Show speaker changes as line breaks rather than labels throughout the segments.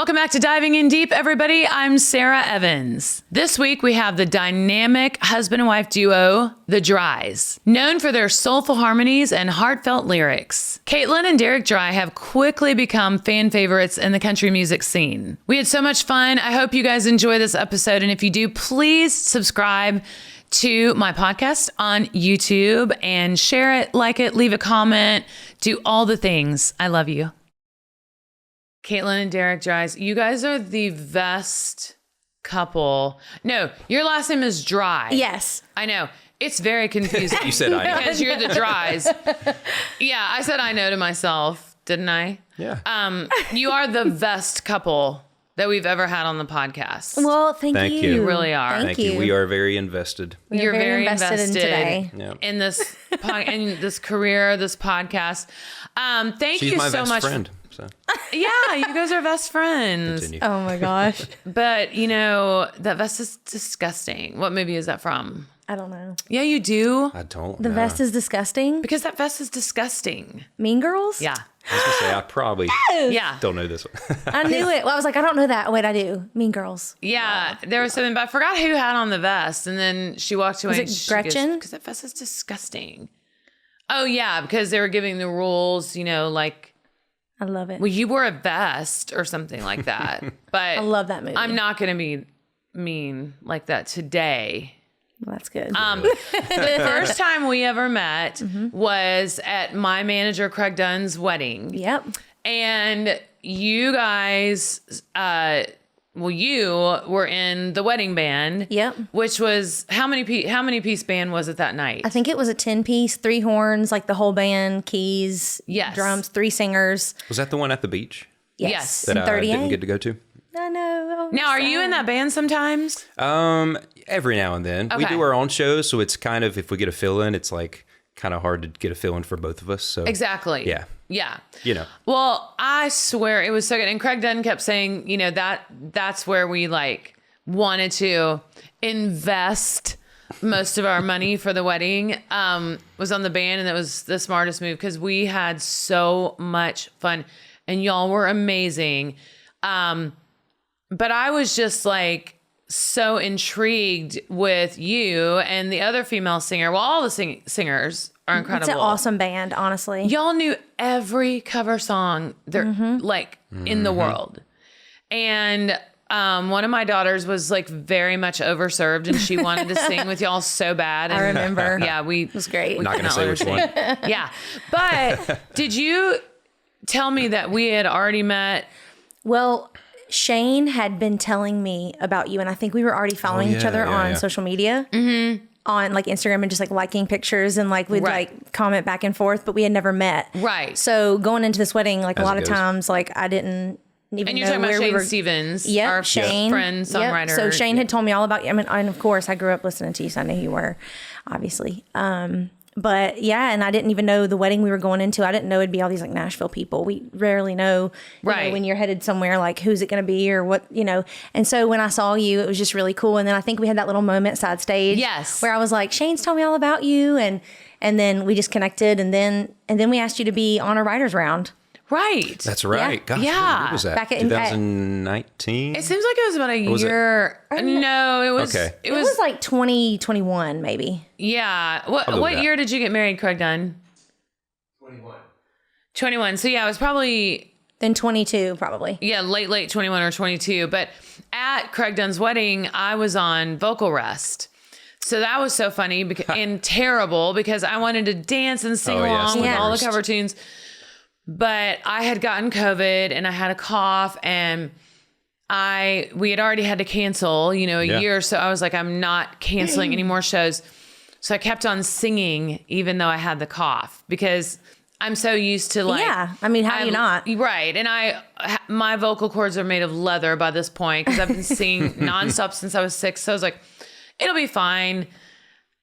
Welcome back to Diving In Deep, everybody. I'm Sara Evans. This week we have the dynamic husband and wife duo, the Dryes, known for their soulful harmonies and heartfelt lyrics. Katelyn and Derek Drye have quickly become fan favorites in the country music scene. We had so much fun. I hope you guys enjoy this episode, and if you do, please subscribe to my podcast on YouTube and share it, like it, leave a comment, do all the things. I love you. Katelyn and Derek Dryes, you guys are the best couple. No, your last name is Drye.
Yes.
I know. It's very confusing.
You said I know.
Because you're the Dryes. Yeah, I said I know to myself, didn't I?
Yeah.
You are the best couple that we've ever had on the podcast.
Well, thank you.
You really are.
Thank you.
We are very invested.
You're very invested
in today.
in this in this career, this podcast. Thank
She's
you
my
so
best
much.
friend. So
Yeah, you guys are best friends.
continue.
Oh my gosh.
But you know that vest is disgusting. What movie is that from?
I don't know.
Yeah, you do.
I don't
The
know.
vest is disgusting.
Because that vest is disgusting.
Mean Girls?
Yeah.
I was going to say, I probably
Yeah.
don't know this one.
I knew it. Well, I was like, I don't know that. Wait, I do. Mean Girls.
Yeah. There was something, but I forgot who had on the vest. And then she walked away.
Was it Gretchen?
Because that vest is disgusting. Oh, yeah. Because they were giving the rules, you know, like,
I love it.
well, you wore a vest or something like that. But
I love that movie.
I'm not going to be mean like that today.
Well, that's good.
The first time we ever met was at my manager Craig Dunn's wedding.
Yep.
And you guys, you were in the wedding band.
Yep.
Which was, how many piece band was it that night?
I think it was a 10-piece, 3 horns, like the whole band, keys,
Yes.
drums, 3 singers.
Was that the one at the beach
Yes.
that
In
I
38.
didn't get to go to?
I know.
Now, are you in that band sometimes?
Every now and then. We
Okay.
do our own shows, so it's kind of, if we get a fill-in, it's like kind of hard to get a fill-in for both of us. So
Exactly.
Yeah.
Yeah.
You know.
Well, I swear it was so good. And Craig Dunn kept saying, you know, that's where we like wanted to invest most of our money for the wedding, was on the band. And that was the smartest move because we had so much fun and y'all were amazing. But I was just like so intrigued with you and the other female singer. Well, all the singers are incredible.
It's an awesome band, honestly.
Y'all knew every cover song there, like in the world. And one of my daughters was like very much overserved and she wanted to sing with y'all so bad. And
I remember.
Yeah,
It was great.
Not going to
cannot
say which one.
Yeah. But did you tell me that we had already met?
Well, Shane had been telling me about you, and I think we were already following each other on social media, on like Instagram, and just like liking pictures, and like we'd
Right.
like comment back and forth, but we had never met.
Right.
So going into this wedding, like
As
a lot
it
of
goes.
times, like I didn't even
And you're
know
talking about
where we
Shane
were.
Stevens,
Yep,
our
Shane,
friend, songwriter.
Yep. So Shane had told me all about you. I mean, and of course, I grew up listening to you, so I knew who you were, obviously. But yeah, and I didn't even know the wedding we were going into. I didn't know it'd be all these like Nashville people. We rarely know, you
Right.
know, when you're headed somewhere, like who's it going to be or what, you know. And so when I saw you, it was just really cool. And then I think we had that little moment side stage,
Yes.
where I was like, Shane's told me all about you, and then we just connected, and then we asked you to be on a writer's round.
Right.
That's right.
Yeah.
Gosh,
Yeah.
what was that?
Back at-
2019?
It seems like it was about a
was it?
year. No, it was.
Okay.
It
It was like 2021, maybe.
Yeah. What
I'll go with
what
that.
year did you get married, Craig Dunn? 21. So yeah, it was probably
Then 22, probably.
late 21 or 22. But at Craig Dunn's wedding, I was on vocal rest. So that was so funny and terrible because I wanted to dance and sing
Oh, yes,
along
the
with all the
worst.
cover tunes. But I had gotten COVID and I had a cough and we had already had to cancel, you know, a
Yeah.
year. So I was like, I'm not canceling any more shows. So I kept on singing even though I had the cough because I'm so used to like,
Yeah. I mean, how do you not?
Right. And my vocal cords are made of leather by this point because I've been singing nonstop since I was 6. So I was like, it'll be fine.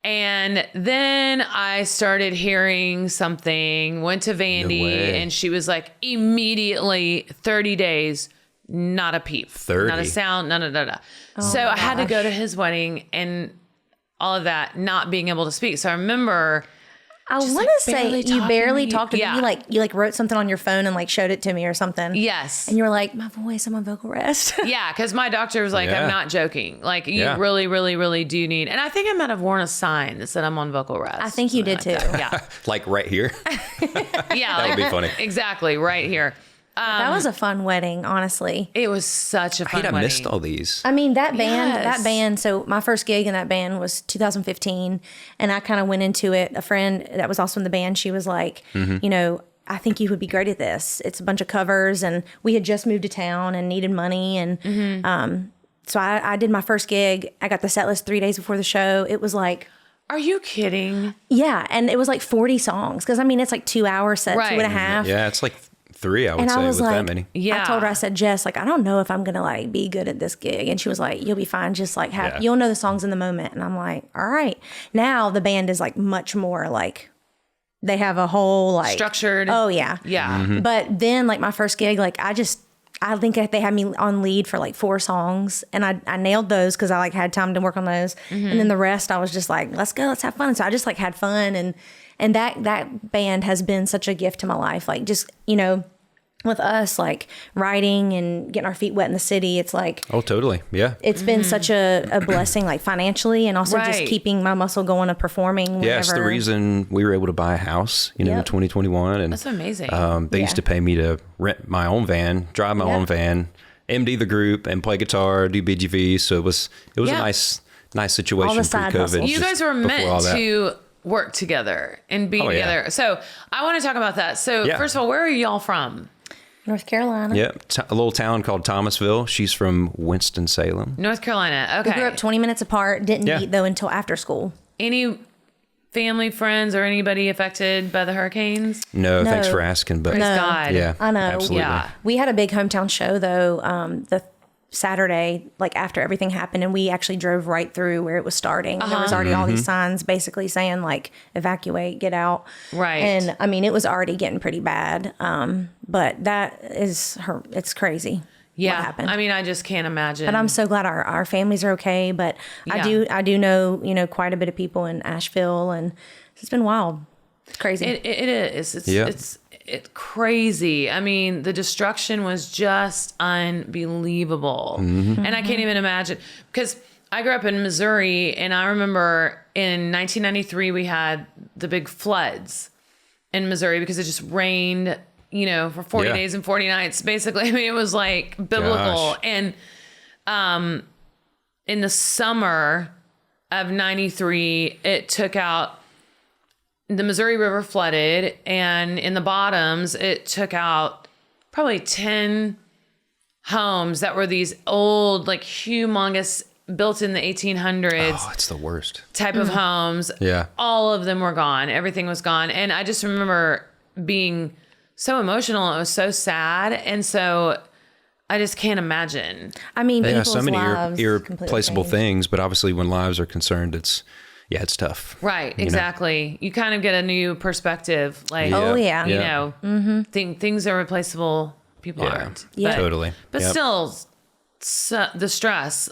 And then I started hearing something, went to Vandy,
way.
and she was like, immediately 30 days, not a peep,
30?
not a sound, none of that. So I had to go to his wedding and all of that, not being able to speak. So I remember
I
Just,
want
like,
to say
barely
you
talking
barely
to me.
talked to
Yeah.
me. You wrote something on your phone and like showed it to me or something.
Yes.
And you were like, my voice, I'm on vocal rest.
Yeah, because my doctor was like,
Yeah.
I'm not joking. Like, you
Yeah.
really, really, really do need. And I think I might have worn a sign that said I'm on vocal rest.
I think you did too.
Yeah.
Like right here.
Yeah.
That would be funny.
Exactly. Right here.
That was a fun wedding, honestly.
It was such a fun
I
wedding.
missed all these.
I mean, that
Yes.
band, so my first gig in that band was 2015. And I kind of went into it. A friend that was also in the band, she was like, you know, I think you would be great at this. It's a bunch of covers. And we had just moved to town and needed money. And so I did my first gig. I got the set list 3 days before the show. It was like,
Are you kidding?
yeah. And it was like 40 songs. Because, I mean, it's like 2 hour set,
Right.
2.5.
Yeah, it's like 3, I would
And
say,
I was
with
like,
that many.
Yeah.
I told her, I said, Jess, like, I don't know if I'm going to like be good at this gig. And she was like, you'll be fine. Just like
Yeah.
you'll know the songs in the moment. And I'm like, all right. Now the band is like much more like, they have a whole like
Structured.
Oh yeah.
Yeah.
Mm-hmm.
But then like my first gig, like I think they had me on lead for like 4 songs and I nailed those because I like had time to work on those. And then the rest I was just like, let's go, let's have fun. So I just like had fun and that band has been such a gift to my life. Like just, you know, with us like writing and getting our feet wet in the city, it's like
Oh, totally. Yeah.
it's been such a blessing like financially and also just
Right.
keeping my muscle going of performing whenever.
Yeah, it's the reason we were able to buy a house, you know, in
Yep.
2021. And
That's amazing.
they
Yeah.
used to pay me to rent my own van, drive my
Yep.
own van, MD the group, and play guitar, do BGV. So it was
Yeah.
a nice situation
All the side
pre-COVID.
hustles.
You
just
guys were
before all
meant
that.
to work together and be
Oh, yeah.
together. So I want to talk about that. So
Yeah.
first of all, where are y'all from?
North Carolina.
Yeah, a little town called Thomasville. She's from Winston-Salem.
North Carolina. Okay.
We grew up 20 minutes apart, didn't
Yeah.
meet though until after school.
Any family, friends, or anybody affected by the hurricanes?
No, thanks
No.
for asking. But
Praise
No.
God.
yeah,
I know.
absolutely.
Yeah.
We had a big hometown show though, the Saturday, like after everything happened, and we actually drove right through where it was starting. And there was already all
Mm-hmm.
these signs basically saying like evacuate, get out.
Right.
And I mean, it was already getting pretty bad. But that is it's crazy.
Yeah.
What happened.
I mean, I just can't imagine.
But I'm so glad our families are okay. But
Yeah.
I do know, you know, quite a bit of people in Asheville, and it's been wild. It's crazy.
It is. It's
Yeah.
it's crazy. I mean, the destruction was just unbelievable. And I can't even imagine because I grew up in Missouri and I remember in 1993 we had the big floods in Missouri because it just rained, you know, for 40
Yeah.
days and 40 nights basically. I mean, it was like biblical.
Gosh.
And in the summer of 93, it took out the Missouri River flooded, and in the bottoms, it took out probably 10 homes that were these old, like humongous, built in the 1800s
Oh, it's the worst.
type of homes.
Yeah.
All of them were gone. Everything was gone. And I just remember being so emotional. It was so sad. And so I just can't imagine.
I mean,
Yeah,
people's
so many
lives completely
irreplaceable
changed.
things, but obviously when lives are concerned, it's tough.
Right,
know?
exactly. You kind of get a new perspective. Like,
Oh, yeah.
you
Yeah.
know, things are replaceable. People
Yeah.
aren't.
Yeah.
But,
Totally.
But
Yep.
still, the stress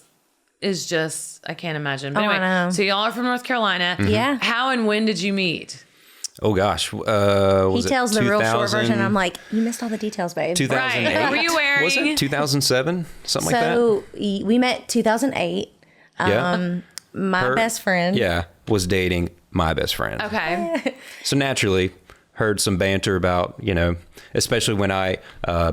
is just, I can't imagine. But
Oh, I
anyway,
know.
so y'all are from North Carolina.
Yeah.
How and when did you meet?
Oh gosh,
He
was it
tells the real short
2000?
version. I'm like, you missed all the details, babe.
2008.
Right. Were you wearing?
Was it 2007? Something like that.
So we met 2008.
Yeah.
My
Her-
best friend.
Yeah, was dating my best friend.
Okay.
So naturally, heard some banter about, you know, especially when I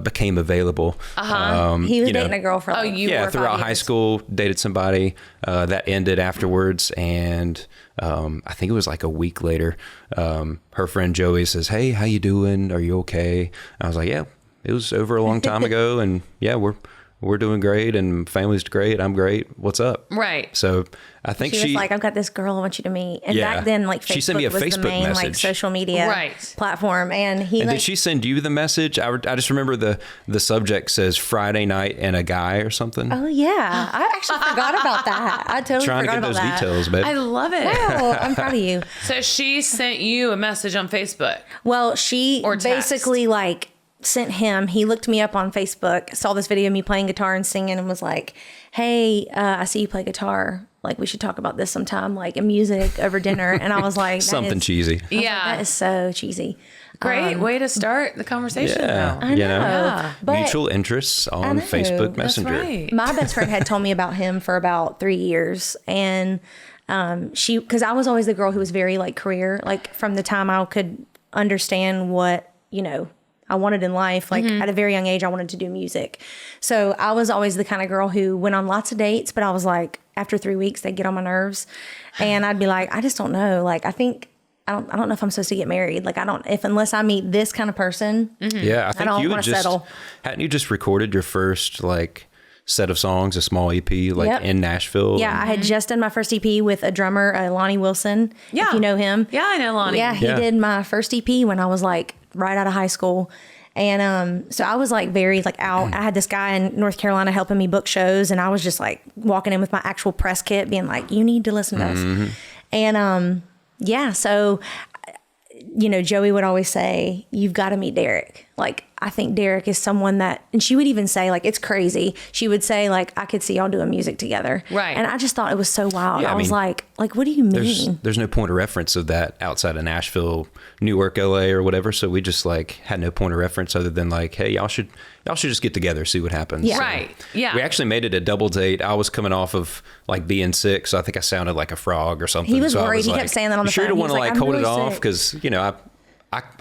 became available.
He was
you know,
dating a girl for like
you
4 or
yeah,
5
throughout high
years.
school, dated somebody that ended afterwards, and I think it was like a week later. Her friend Joey says, "Hey, how you doing? Are you okay?" I was like, "Yeah, it was over a long time ago, and yeah, we're doing great, and family's great. I'm great. What's up?"
Right.
So I think
She was like, I've got this girl I want you to meet. And
Yeah.
back then, like, Facebook
She sent me a
was the
Facebook
main, like,
message.
social media
Right.
platform. And he,
And
like,
did she send you the message? I just remember the subject says Friday night and a guy or something.
oh, yeah. I actually forgot about that. I totally
Trying to
forgot
get
about
those
that.
details, babe.
I love it.
Oh, I'm proud of you.
So she sent you a message on Facebook.
Well, she
Or text.
basically, like, sent him. He looked me up on Facebook, saw this video of me playing guitar and singing, and was like, hey, I see you play guitar. like, we should talk about this sometime, like music over dinner. And I was like,
Something cheesy.
That is so cheesy.
Great way to start the conversation.
Yeah.
I know.
Yeah.
But
Mutual interests on Facebook
That's
Messenger.
right.
my best friend had told me about him for about 3 years. And because I was always the girl who was very like career, like from the time I could understand what, I wanted in life. Like at a very young age, I wanted to do music. So I was always the kind of girl who went on lots of dates, but I was like, after 3 weeks, they'd get on my nerves. And I'd be like, I just don't know. Like, I don't know if I'm supposed to get married. Like, unless I meet this kind of person.
Yeah, I think
don't
you
wanna
had just,
settle.
hadn't you just recorded your first like set of songs, a small EP, like
Yep.
in Nashville?
Yeah, I had just done my first EP with a drummer, Lonnie Wilson.
Yeah.
If you know him.
Yeah, I know Lonnie.
Yeah, he did my first EP when I was like right out of high school. And so I was like very like out. I had this guy in North Carolina helping me book shows, and I was just like walking in with my actual press kit being like, you need to listen to us. And so Joey would always say, you've got to meet Derek. Like, I think Derek is someone that, and she would even say, like, it's crazy. She would say, like, I could see y'all doing music together.
Right.
And I just thought it was so wild.
Yeah,
I was like, what do you mean?
There's no point of reference of that outside of Nashville, Newark, LA, or whatever. So we just like had no point of reference other than like, hey, y'all should just get together, see what happens.
Yeah.
So
Right. Yeah.
we actually made it a double date. I was coming off of like being sick, so I think I sounded like a frog or something.
He was
so I
worried. He
like,
kept saying that on the
you sure
phone.
don't
He
want to
was like,
like
"I'm
hold
really
it off
sick."
because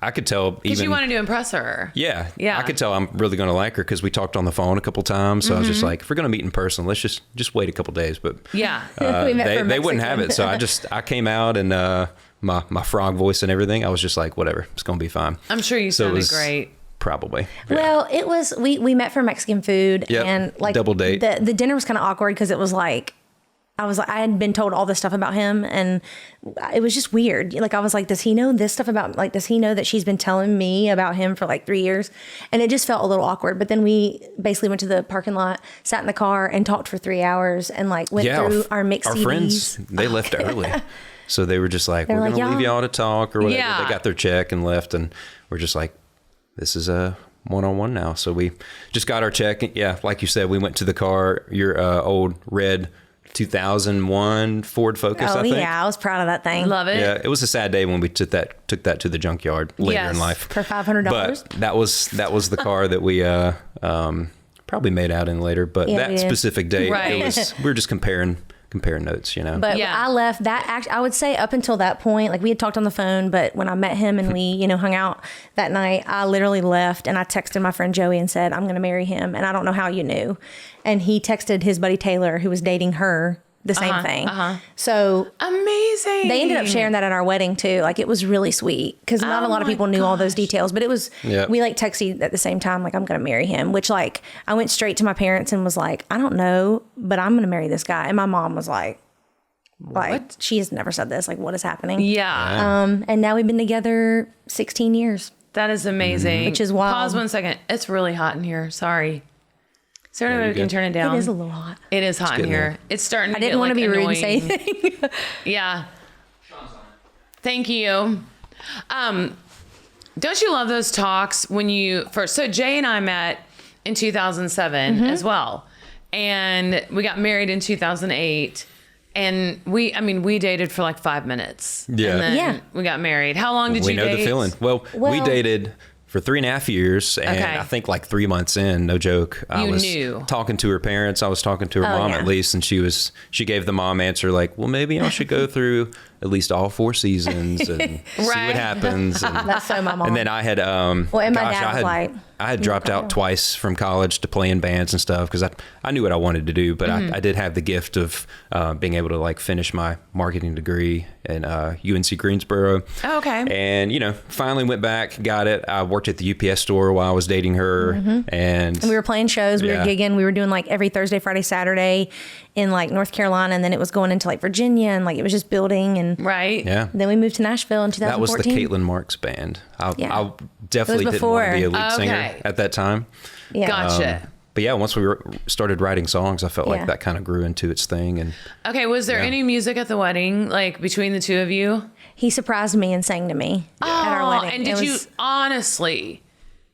I could tell
Because
even
you wanted to impress her.
Yeah.
Yeah.
I could tell I'm really going to like her because we talked on the phone a couple times. So I was just like, if we're going to meet in person, let's just wait a couple days. But
Yeah.
We met for
they wouldn't
Mexican.
have it. So I came out and my frog voice and everything. I was just like, whatever, it's going to be fine.
I'm sure you
So it
sounded
was
great.
Probably. Yeah.
Well, it was, we met for Mexican food.
Yep.
And like
Double date.
The dinner was kind of awkward because it was like, I had been told all this stuff about him, and it was just weird. Like, I was like, does he know this stuff about, like, does he know that she's been telling me about him for like 3 years? And it just felt a little awkward. But then we basically went to the parking lot, sat in the car and talked for 3 hours and like went through our mix
our
CDs.
friends, they left early. So they were just like,
They were
we're
like,
going to leave
"Y'all-"
y'all to talk or whatever.
Yeah.
They got their check and left. And we're just like, this is a one-on-one now. So we just got our check. Yeah, like you said, we went to the car, your old red 2001 Ford Focus, I think.
Yeah, I was proud of that thing.
Love it.
Yeah, it was a sad day when we took that to the junkyard later
Yes.
in life.
For $500.
But that was the car that we probably made out in later. But
Yeah, we
that
did.
specific date,
Right.
we were just comparing notes,
But
Yeah.
I left that. I would say up until that point, like we had talked on the phone, but when I met him and we, hung out that night, I literally left and I texted my friend Joey and said, I'm going to marry him. And I don't know how you knew. And he texted his buddy Taylor, who was dating her, the same thing. So
Amazing.
they ended up sharing that at our wedding too. Like, it was really sweet because not a lot of
my
people knew all those
gosh.
details, but it was,
Yeah.
we like texted at the same time, like, I'm going to marry him, which like I went straight to my parents and was like, I don't know, but I'm going to marry this guy. And my mom was like, she has never said this. Like, what is happening?
Yeah.
And now we've been together 16 years.
That is amazing.
Which is wild.
Pause 1 second. It's really hot in here. Sorry. Is there any way we
you're
can
good.
turn it down?
It is a little hot.
It is hot in
getting
here.
there.
It's starting to
I didn't
get,
want to
like,
be rude and say
annoying.
anything.
Yeah. Thank you. Don't you love those talks when you first? So Jay and I met in 2007 as well, and we got married in 2008. And we dated for like 5 minutes.
Yeah.
And then
Yeah.
we got married. How long did
We
you
know
date?
the feeling. Well, we
Well-
dated for 3.5 years, and
Okay.
I think like 3 months in, no joke, I
You
was
knew.
talking to her parents. I was talking to her mom
yeah.
at least, and she gave the mom answer like, well, maybe I should go through at least all 4 seasons and see
Right.
what happens. And,
That's so my mom.
and then I had,
and my dad was like,
I had dropped out twice from college to play in bands and stuff because I knew what I wanted to do, but I did have the gift of being able to like finish my marketing degree in UNC Greensboro.
Oh, okay.
And, finally went back, got it. I worked at the UPS store while I was dating her. And
And we were playing shows. We were
Yeah.
gigging. We were doing like every Thursday, Friday, Saturday in like North Carolina. And then it was going into like Virginia, and like it was just building. And
Right.
yeah,
then we moved to Nashville in
that was the
2014.
Caitlin Marks band. I
Yeah.
definitely
It was
didn't want to be a
before.
lead singer
Okay.
at that time.
Yeah.
Gotcha.
But yeah, once we started writing songs, I felt
Yeah.
like that kind of grew into its thing. And
Okay. Was there
Yeah.
any music at the wedding, like between the two of you?
He surprised me and sang to me at our wedding.
And
It
did you
was-
honestly?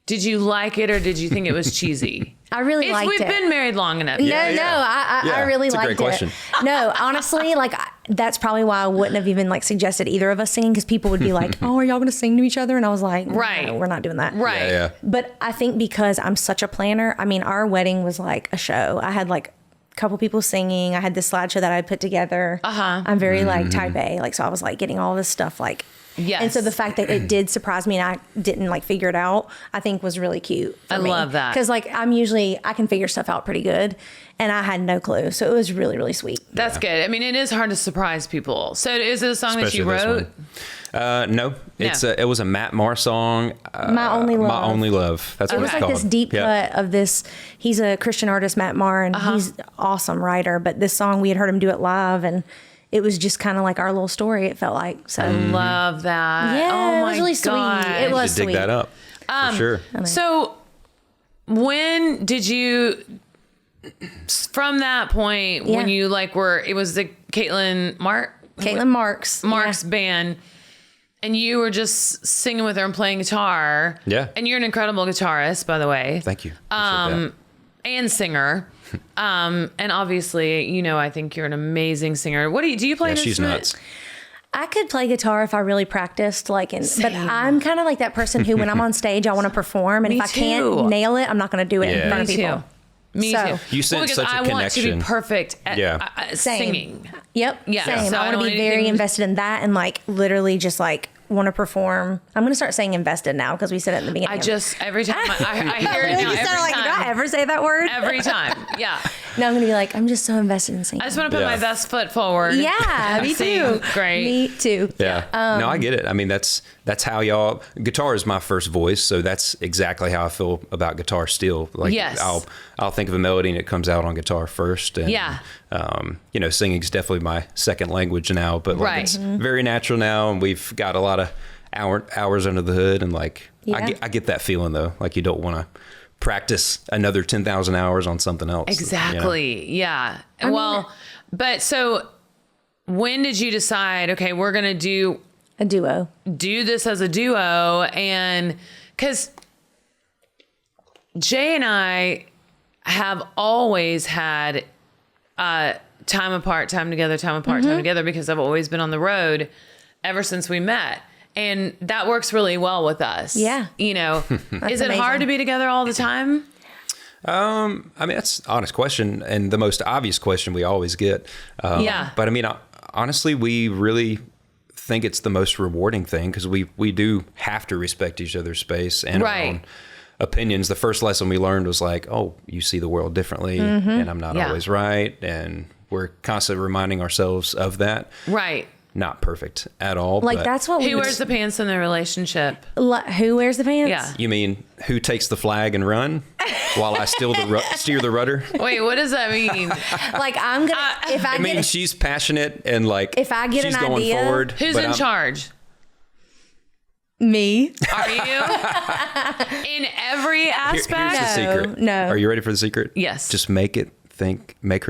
Did you like it or did you think it was cheesy?
I really liked
We've
it.
been married long enough.
I really
it's a
liked
great question.
it. No, honestly, like that's probably why I wouldn't have even like suggested either of us singing, because people would be like, "Oh, are y'all going to sing to each other?" And I was like,
Right.
no, we're not doing that."
Right.
Yeah.
But I think because I'm such a planner, I mean, our wedding was like a show. I had like a couple people singing. I had this slideshow that I put together. I'm very like type A, like so I was like getting all this stuff like.
Yes.
And so the fact that it did surprise me and I didn't like figure it out, I think was really cute.
I love that.
Because like I can figure stuff out pretty good, and I had no clue. So it was really, really sweet.
That's good. I mean, it is hard to surprise people. So is it a song that you
Especially this
wrote?
one. No, it was a Matt Maher song.
My Only Love.
My Only Love. That's
It
what
was
it's
like
called.
this deep cut of this. He's a Christian artist, Matt Maher, and he's an awesome writer. But this song, we had heard him do it live, and it was just kind of like our little story. It felt like so.
I love that.
Yeah,
oh
it
my
was really
God.
sweet. It was
to dig
sweet.
that up for sure.
So when did you, from that point, when
Yeah.
you like it was the Katelyn
Marks
band, and you were just singing with her and playing guitar.
Yeah.
And you're an incredible guitarist, by the way.
Thank you. Appreciate that.
And singer. And obviously, I think you're an amazing singer. What do you play?
Yeah,
an
she's
instrument?
nuts.
I could play guitar if I really practiced, but I'm kind of like that person who, when I'm on stage, I want to perform, and
Me
if I
too.
can't nail it, I'm not going to do it in
Yeah.
front of
Me
people.
too. Me
So-
too.
You sense
because
such a
I want to be
connection.
perfect at
Same.
singing.
Yep.
Yeah.
Same.
So
I
I
want to
don't
be
anything-
very invested in that, and like literally just like want to perform. I'm going to start saying invested now because we said it in the beginning.
Every time I hear it
Really?
now,
You
every
sound like,
time.
did I ever say that word?
Every time. Yeah.
No, I'm going to be like, I'm just so invested in singing.
I just want to put
Yeah.
my best foot forward.
Yeah, me
Sing
too.
Great.
Me too.
Yeah. No, I get it. I mean, that's how guitar is my first voice. So that's exactly how I feel about guitar still. Like
Yes.
I'll think of a melody and it comes out on guitar first. And,
Yeah.
Singing's definitely my second language now, but like
Right.
it's very natural now. And we've got a lot of hours under the hood. And like,
Yeah.
I get that feeling though. Like you don't want to practice another 10,000 hours on something else.
Exactly. Yeah. But so when did you decide, okay, we're going to do
A duo.
this as a duo? And because Jay and I have always had time apart, time together, time apart, time together, because I've always been on the road ever since we met. And that works really well with us.
Yeah.
Is it
amazing.
hard to be together all the time?
I mean, that's an honest question and the most obvious question we always get.
Yeah.
But I mean, honestly, we really think it's the most rewarding thing because we do have to respect each other's space and
Right.
our own opinions. The first lesson we learned was like, oh, you see the world differently and I'm not
Yeah.
always right. And we're constantly reminding ourselves of that.
Right.
Not perfect at all.
Like
but
that's what
Who wears the pants in the relationship?
Who wears the pants?
Yeah.
You mean who takes the flag and run while I steer the rudder?
Wait, what does that mean?
Like I'm gonna if I
I mean,
get
she's passionate and like
If I get
she's
an
going
idea-
forward.
Who's
but
in
I'm-
charge?
me.
Are you? In every aspect?
Here's the secret.
no.
Are you ready for the secret?
Yes.
Just make her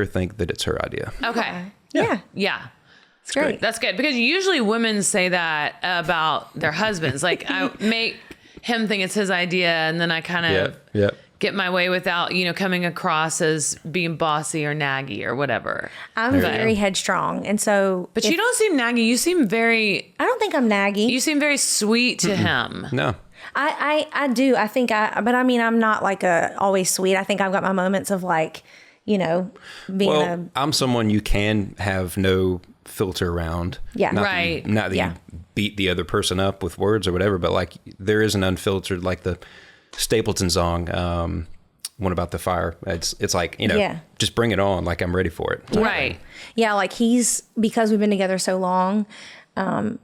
think that it's her idea.
Okay.
Yeah.
Yeah.
It's great.
That's good. Because usually women say that about their husbands. Like, I make him think it's his idea, and then I kind of
Yeah.
get my way without, coming across as being bossy or naggy or whatever.
I'm very headstrong, and so
But you don't seem naggy. You seem
I don't think I'm naggy.
you seem very sweet to him.
No.
I do. I think but I mean, I'm not like always sweet. I think I've got my moments of like, being
Well, I'm someone you can have no filter around.
Yeah.
Not
Right.
Not that
Yeah.
you beat the other person up with words or whatever, but like there is an unfiltered, like the Stapleton song, one about the fire. It's like,
Yeah.
just bring it on. Like I'm ready for it.
Right.
yeah, like because we've been together so long,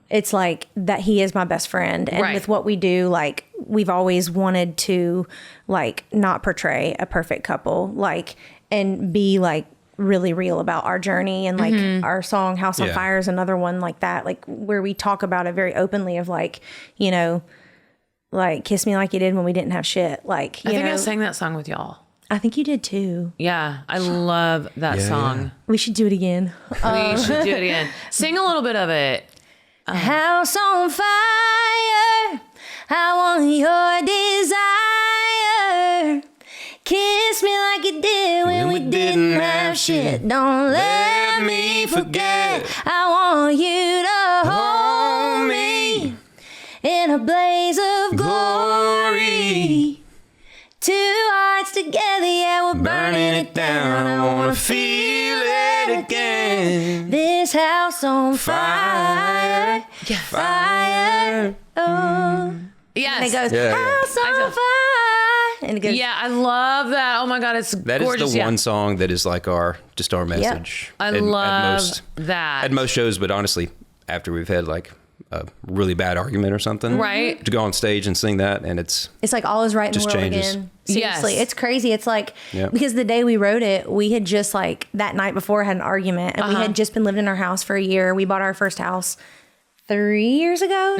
it's like that he is my best friend. And
Right.
with what we do, like we've always wanted to like not portray a perfect couple, like, and be like really real about our journey. And like our song House on
Yeah.
Fire is another one like that, like where we talk about it very openly of like, like kiss me like you did when we didn't have shit. Like,
I think I sang that song with y'all.
I think you did too.
Yeah. I love that
Yeah,
song.
yeah.
We should do it again.
We should do it again. Sing a little bit of it.
House on fire, I want your desire. Kiss me like you did when we didn't have shit. Don't let me forget. I want you to hold me in a blaze of glory. Two hearts together, yeah, we're burning it down. I wanna feel it again. This house on fire.
Yes.
Fire. Oh.
Yes.
And it goes,
Yeah, yeah.
house on fire. And it goes,
Yeah, I love that. Oh my God, it's
That
gorgeous.
is the one song that is like our message.
I
at
love
most,
that.
At most shows, but honestly, after we've had like a really bad argument or something,
Right.
to go on stage and sing that, and it's
like all is right in the
just
world
changes.
again. Seriously,
Yes.
it's crazy. It's like,
Yep.
because the day we wrote it, we had just like that night before had an argument, and we had just been living in our house for a year. We bought our first house 3 years ago.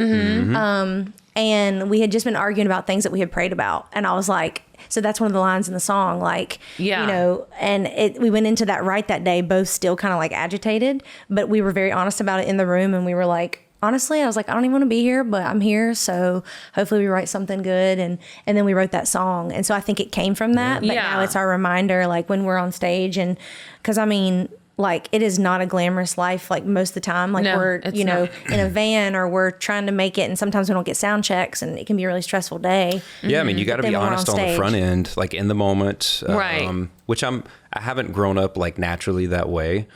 And we had just been arguing about things that we had prayed about. And I was like, so that's one of the lines in the song, like,
Yeah.
you know, and we went into that right that day, both still kind of like agitated, but we were very honest about it in the room. And we were like, honestly, I was like, I don't even want to be here, but I'm here. So hopefully we write something good. And then we wrote that song. And so I think it came from that, but
Yeah.
now it's our reminder, like when we're on stage, and cause I mean, like it is not a glamorous life. Like most of the time, like
No,
we're,
it's
you know,
not.
in a van, or we're trying to make it. And sometimes we don't get sound checks, and it can be a really stressful day.
yeah. I mean, you got to
then
be
when we're
honest
on
on the
stage.
front end, like in the moment,
Right.
Which I haven't grown up like naturally that way.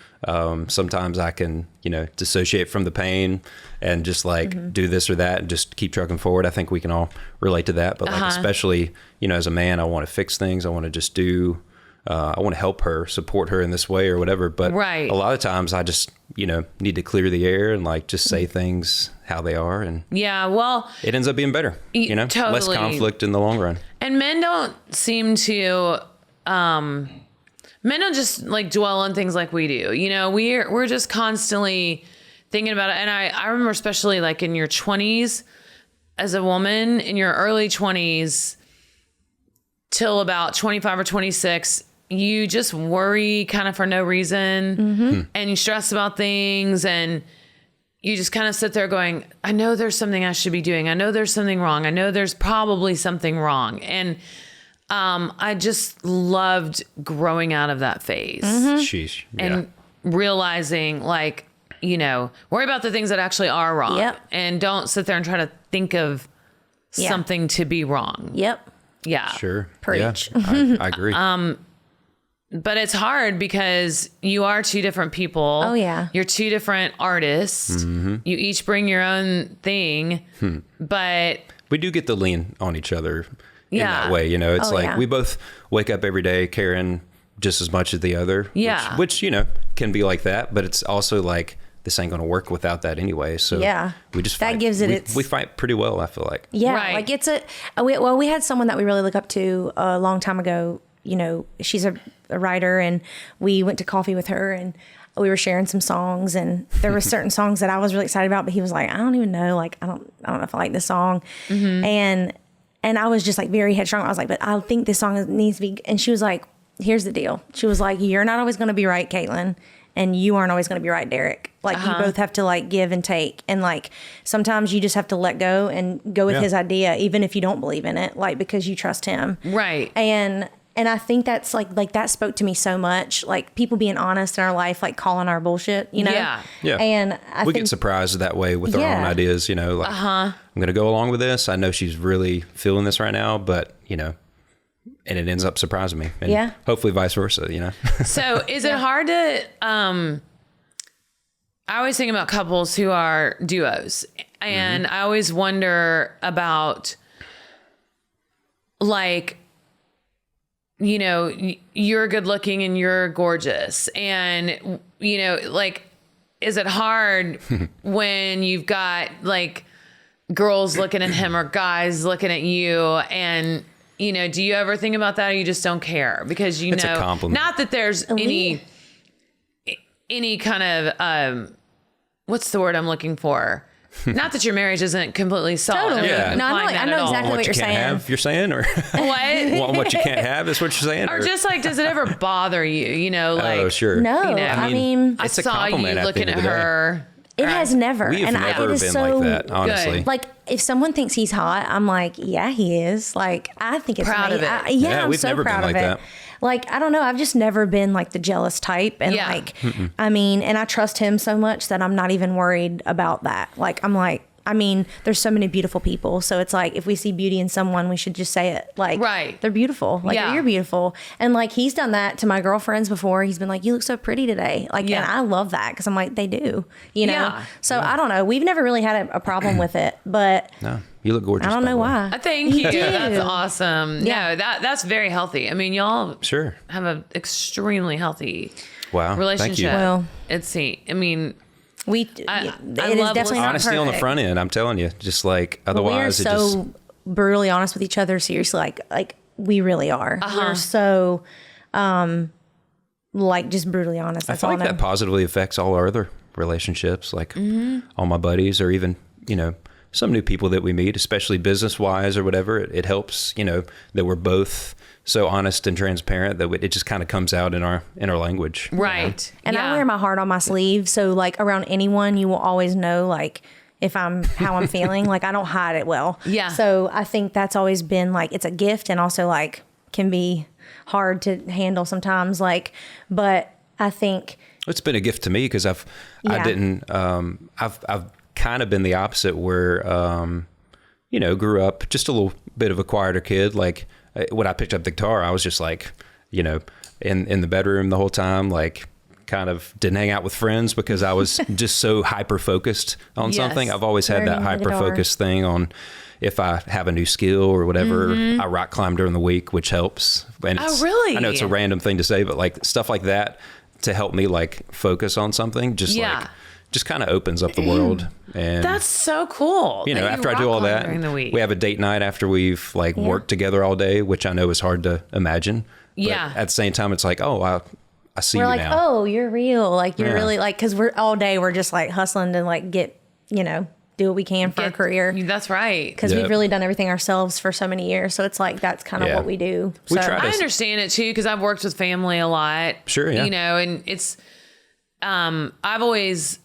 Sometimes I can, you know, dissociate from the pain and just like do this or that and just keep trucking forward. I think we can all relate to that. But like, especially, you know, as a man, I want to fix things. I want to just do. I want to help her, support her in this way or whatever. But
Right.
a lot of times I just, you know, need to clear the air and like just say things how they are. And
Yeah, well,
it ends up being better, you know, less
Totally.
conflict in the long run.
and men don't seem to men don't just like dwell on things like we do. You know, we're just constantly thinking about it. And I remember, especially like in your 20s as a woman, in your early 20s till about 25 or 26, you just worry kind of for no reason, and you stress about things, and you just kind of sit there going, I know there's something I should be doing. I know there's something wrong. I know there's probably something wrong. And I just loved growing out of that phase
Sheesh. Yeah.
and realizing, like, you know, worry about the things that actually are wrong.
Yep.
And don't sit there and try to think of
Yeah.
something to be wrong.
Yep.
Yeah.
Sure.
Preach.
Yeah, I agree.
But it's hard because you are two different people.
Oh, yeah.
You're two different artists. You each bring your own thing. But
we do get to lean on each other in
Yeah.
that way. You know, it's
Oh,
like
yeah.
we both wake up every day caring just as much as the other.
Yeah.
Which, you know, can be like that, but it's also like this ain't going to work without that anyway. So
Yeah.
we just
That
fight.
gives it
we,
its-
we fight pretty well, I feel like.
Yeah,
Right.
like it's we had someone that we really look up to a long time ago. You know, she's a writer, and we went to coffee with her, and we were sharing some songs, and there were certain songs that I was really excited about, but he was like, I don't even know, like I don't know if I like this song, and I was just like very headstrong. I was like, but I think this song needs to be, and she was like, here's the deal. She was like, you're not always going to be right, Katelyn. And you aren't always going to be right, Derek. Like you both have to like give and take. And like sometimes you just have to let go and go with
Yeah.
his idea, even if you don't believe in it, like because you trust him.
right.
And I think that's like that spoke to me so much. Like people being honest in our life, like calling our bullshit, you know?
Yeah.
Yeah.
And I
we
think
get surprised that way with our own
Yeah.
ideas, you know, like I'm going to go along with this. I know she's really feeling this right now, but you know, and it ends up surprising me. And
Yeah.
hopefully vice versa, you know?
So is it hard to, I always think about couples who are duos, and I always wonder about, like, you know, you're good looking and you're gorgeous, and, you know, like, is it hard when you've got like girls looking at him or guys looking at you, and, you know, do you ever think about that, or you just don't care because you
It's a
know,
compliment.
not that there's any kind of what's the word I'm looking for? Not that your marriage isn't completely solid.
Totally.
Yeah.
No, I know exactly
what
what
you
you're
can't
saying.
have, you're saying? Or
What?
want what you can't have is what you're saying?
Or just like, does it ever bother you? You know, like,
oh, sure.
No,
You know,
I mean,
I
It's a
saw you
compliment at the
looking
end
at
of the day.
her.
It has never.
We have never
it is
been
so,
like that, honestly.
Good.
Like, if someone thinks he's hot, I'm like, yeah, he is. Like, I think it's
Proud of
amazing.
it.
Yeah, I'm
we've
so
never been
proud of
like
it.
that.
Like, I don't know. I've just never been like the jealous type. And
Yeah.
like, I mean, and I trust him so much that I'm not even worried about that. Like, I'm like, I mean, there's so many beautiful people. So it's like, if we see beauty in someone, we should just say it. Like,
Right.
they're beautiful. Like,
Yeah.
you're beautiful. And like, he's done that to my girlfriends before. He's been like, you look so pretty today. Like,
Yeah.
and I love that because I'm like, they do, you know?
Yeah.
So I don't know. We've never really had a problem with it, but
No, you look gorgeous.
I don't
by
know
the way.
why.
Thank you.
do.
That's awesome.
Yeah.
No, that's very healthy. I mean, y'all
Sure.
have an extremely healthy
Wow.
relationship.
Thank you.
Well,
I mean,
We,
I
it is
love
definitely
listening-
not
Honesty on the
perfect.
front end, I'm telling you. Just like,
But we are
otherwise it just...
so brutally honest with each other. Seriously, like we really are.
Uh-huh.
We're so, like just brutally honest.
I
That's
feel
all
like
I know.
that positively affects all our other relationships, like
Mm-hmm.
all my buddies, or even, some new people that we meet, especially business wise or whatever. It helps, that we're both so honest and transparent that it just kind of comes out in our language.
right.
And
yeah.
I wear my heart on my sleeve, so like around anyone, you will always know like if I'm how I'm feeling. Like I don't hide it well.
Yeah.
So I think that's always been like it's a gift, and also like can be hard to handle sometimes. Like, but I think
It's been a gift to me because I've kind of been the opposite where, grew up just a little bit of a quieter kid. Like when I picked up the guitar, I was just like, in the bedroom the whole time, like kind of didn't hang out with friends because I was just so hyper focused on
Yes.
something. I've always had that
Learning the
hyper focused thing on if I have a new skill or whatever. I rock climb during the week, which helps. And
Oh, really?
I know it's a random thing to say, but like stuff like that to help me like focus on something, just kind of opens up the world. And
That's so cool. that you
after I do
rock
all
climb
that,
during the week.
we have a date night after we've like worked together all day, which I know is hard to imagine. But
Yeah.
at the same time, it's like, oh, I see
we're
you
like,
now.
oh, you're real. Like you're
Yeah.
really like because we're all day we're just like hustling to like get do what we can for our career.
That's right.
Because
Yep.
we've really done everything ourselves for so many years. So it's like, that's kind of
Yeah.
what we do.
We
so
try to-
I understand it too because I've worked with family a lot.
Sure, yeah.
And it's I've always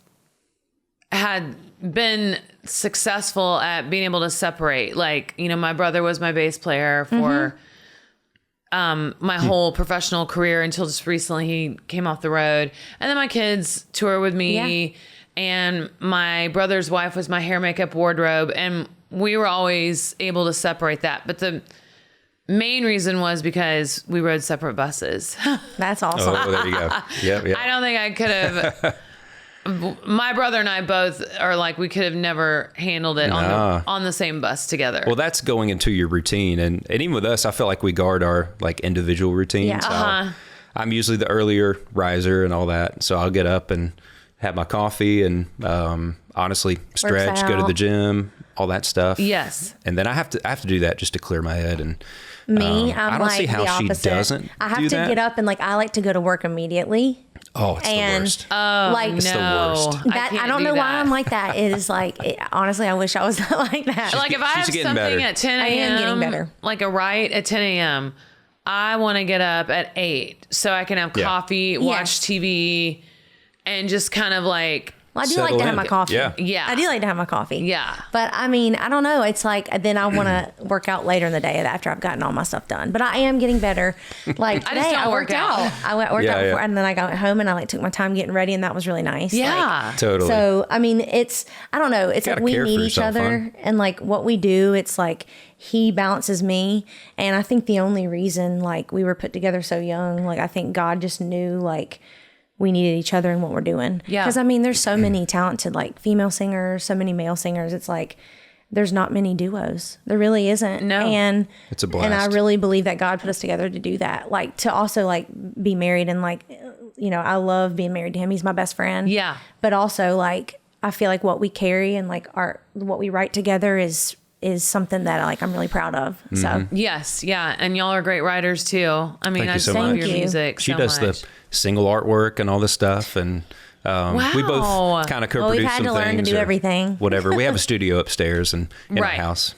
had been successful at being able to separate. Like, my brother was my bass player for my whole professional career until just recently he came off the road. And then my kids tour with me.
Yeah.
And my brother's wife was my hair, makeup, wardrobe. And we were always able to separate that. But the main reason was because we rode separate buses.
that's awesome.
Oh, there you go. Yep.
I don't think I could have. My brother and I both are like, we could have never handled it on the same bus together.
Well, that's going into your routine. And even with us, I feel like we guard our like individual routines.
Yeah.
Uh-huh.
I'm usually the earlier riser and all that. So I'll get up and have my coffee and honestly stretch, go to the
out.
gym, all that stuff.
Yes.
And then I have to do that just to clear my head. And
Me, I'm
I don't
like
see how
the
she
opposite.
doesn't
I have
do
to
that.
get up and like, I like to go to work immediately.
Oh, it's
And-
the worst.
like,
It's the
no,
worst.
That I
can't
don't
do
know why
that.
I'm like that. It is like, honestly, I wish I was like that.
Like if I have
She's getting
something
better.
at 10
I am
a.m.,
getting better.
like a write at 10 a.m., I want to get up at 8 so I can have
Yeah.
coffee, watch TV, and just kind of like,
Well, I do
Settle
like to have
in.
my coffee.
Yeah.
Yeah.
I do like to have my coffee.
Yeah.
But I mean, I don't know. It's like then I want to work out later in the day after I've gotten all my stuff done. But I am getting better. Like
I
today,
just don't
I worked
work out.
out. I worked
Yeah,
out before,
yeah.
and then I got home and I like took my time getting ready, and that was really nice.
yeah.
Totally.
So I mean, it's I don't know. It's
Gotta
like we
care for
need each
yourself,
other,
hon.
and like what we do. It's like he balances me, and I think the only reason like we were put together so young, like I think God just knew like we needed each other in what we're doing.
Yeah.
Because I mean, there's so many talented like female singers, so many male singers. It's like there's not many duos. There really isn't.
No.
And
It's a
And I
blast.
really believe that God put us together to do that. Like to also like be married and like I love being married to him. He's my best friend.
Yeah.
But also like I feel like what we carry and like what we write together is something that like I'm really proud of.
Mm-hmm.
So
Yes. Yeah. And y'all are great writers too. I mean,
Thank
I
you so
just love
much.
your
Thank you.
music
She
so
does
much.
the single artwork and all this stuff. And we both
Wow.
kind of
well, we've
co-produce
had
some
to learn to
things
do
or
everything.
whatever. We have a studio upstairs and in
Right.
our house.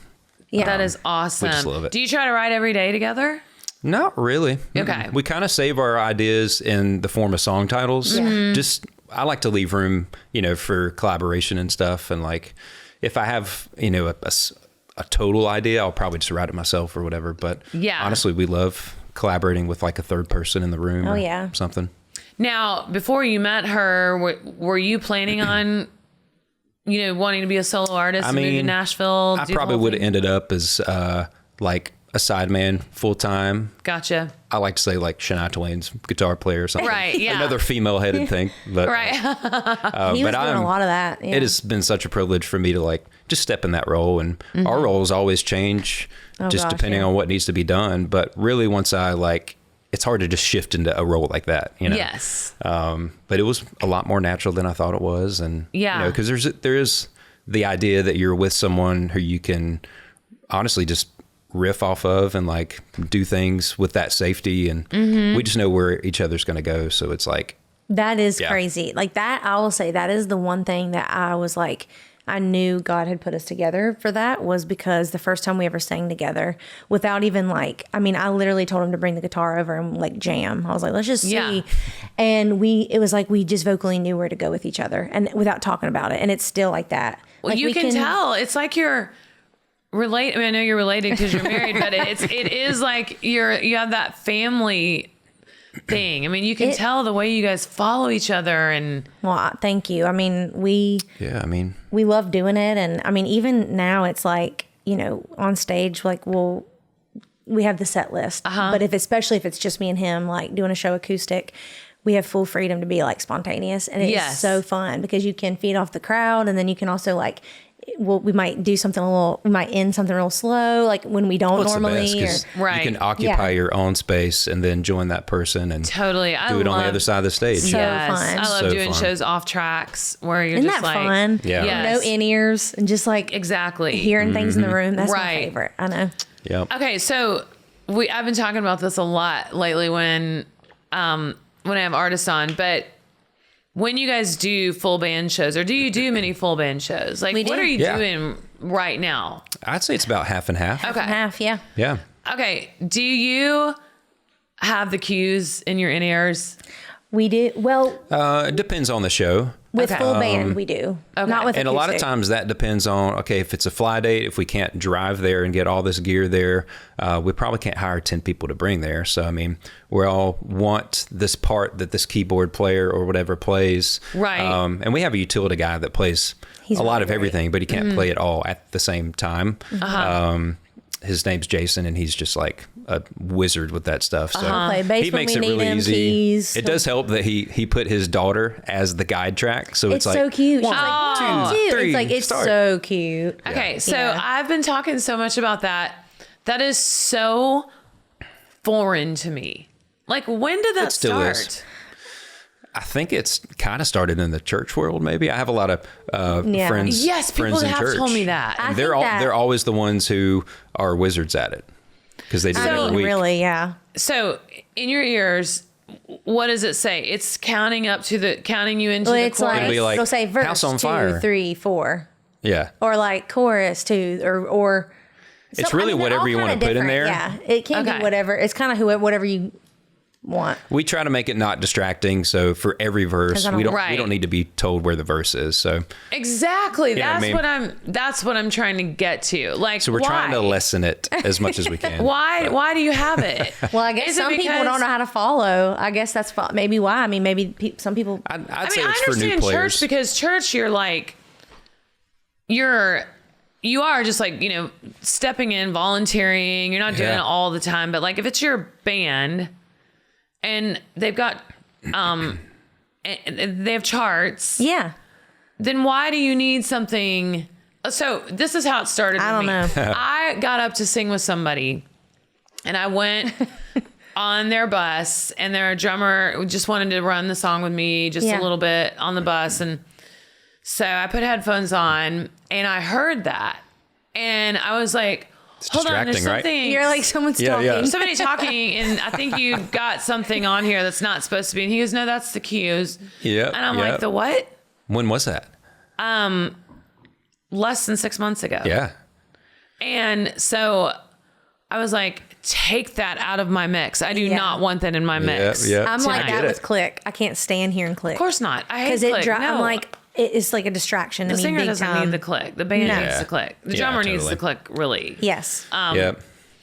Yeah.
That is awesome.
We just love it.
Do you try to write every day together?
Not really.
Okay.
We kind of save our ideas in the form of song titles, just I like to leave room, for collaboration and stuff. And like, if I have, a total idea, I'll probably just write it myself or whatever. But honestly, we love collaborating with like a third person in the room or something.
Now, before you met her, were you planning on, wanting to be a solo artist and move to Nashville?
I probably would have ended up as like a sideman full time.
Gotcha.
I like to say like Shania Twain's guitar player or something.
Right, yeah.
Another female-headed thing. But,
right.
He was doing a lot of that. Yeah.
It has been such a privilege for me to like just step in that role. And our roles always change depending on what needs to be done. But really once it's hard to just shift into a role like that,
Yes.
But it was a lot more natural than I thought it was. And, because there is the idea that you're with someone who you can honestly just riff off of and like do things with that safety. And we just know where each other's going to go. So it's like.
That is crazy. Like that, I will say that is the one thing that I was like, I knew God had put us together for that was because the first time we ever sang together without even I literally told him to bring the guitar over and like jam. I was like, let's just see.
Yeah.
And it was like, we just vocally knew where to go with each other and without talking about it. And it's still like that.
Well,
like
you can tell. It's like you're related. I mean, I know you're related because you're married, but it is like you have that family thing. I mean, you can tell the way you guys follow each other and.
Well, thank you. I mean, we love doing it. And I mean, even now it's like, on stage, like we have the set list, but especially if it's just me and him, like doing a show acoustic, we have full freedom to be like spontaneous. And it's so fun because you can feed off the crowd. And then you can also like, we might do something we might end something real slow, like when we don't normally.
The best,
right.
You can occupy your own space and then join that person and
totally
do it on the other side of the stage.
So fun.
I love doing shows off tracks where you're
Isn't
just
that
like
fun?
Yeah.
Yes.
No in-ears and just like
exactly
hearing things in the room. That's my
Right.
favorite. I know.
Yep.
Okay, so I've been talking about this a lot lately when I have artists on, but when you guys do full band shows, or do you do many full band shows? Like, what are you doing right now?
I'd say it's about half and half.
Okay.
Half, yeah.
Yeah.
Okay. Do you have the cues in your in-ears?
We do. Well,
It depends on the show.
with full band, we do. Not with
And a lot of
acoustic.
times that depends on, if it's a fly date, if we can't drive there and get all this gear there, we probably can't hire 10 people to bring there. So, I mean, we all want this part that this keyboard player or whatever plays.
Right.
And we have a utility guy that plays a lot of everything, but he can't play it all at the same time. His name's Jason, and he's just like a wizard with that stuff. So
Play bass
he
when
makes
we
it
need
really
them,
easy.
keys.
It does help that he put his daughter as the guide track. So
It's
like
so cute. She's
one,
like,
two,
cute.
three,
It's like, it's
start.
so cute.
Okay, so
Yeah.
I've been talking so much about that. That is so foreign to me. Like, when did that
It still
start?
is. I think it's kind of started in the church world. Maybe I have a lot of friends.
Yes, people
friends in
have
church.
told me that.
I
And
think that-
they're always the ones who are wizards at it because they do it
I
every
mean,
week.
really, yeah.
So, in your ears, what does it say? It's counting you into
Well,
the
it's
chorus.
like,
It'll be like
it'll say verse
House on
2,
Fire.
3, 4.
Yeah.
Or like chorus 2 or
It's really
they're
whatever
all
you
kinda
wanna put in
different.
there.
Yeah, it can
Okay.
be whatever. It's kind of whatever you want.
We try to make it not distracting. So for every
'Cause
verse,
I don't-
we
Right.
don't need to be told where the verse is. So
Exactly.
know what I mean?
That's what I'm trying to get to. Like,
we're trying to
why?
lessen it as much as we can.
Why do you have it?
Well, I guess
Is it
some people
because-
don't know how to follow. I guess that's maybe why. I mean, maybe some people.
I'd
I
say
mean, I
it's for new
understand
players.
church because church, you're like, you are just like, stepping in, volunteering. You're not doing it all the time. But like, if it's your band and they've got, and they have charts,
Yeah.
then why do you need something? So this is how it started.
I
with
don't
me.
know.
I got up to sing with somebody and I went on their bus and their drummer just wanted to run the song with me just a
Yeah.
little bit on the bus. And so I put headphones on and I heard that. And I was like, hold on, there's
distracting, right?
something.
You're like someone's
Yeah,
talking.
yeah.
Somebody talking, and I think you got something on here that's not supposed to be. And he goes, no, that's the cues.
Yep,
And I'm
yep.
like, the what?
When was that?
Less than 6 months ago.
Yeah.
And so I was like, take that out of my mix. I do not want that in my mix.
Yeah.
I'm like
tonight.
that with Click. I can't stand hearing Click.
Of course not. I hate
Because
click.
I'm like, it's like a distraction to
the
me
singer
big
doesn't
time.
need the click. The band
No.
needs the click. The
Yeah,
drummer needs
totally.
the click, really.
Yes.
Yeah.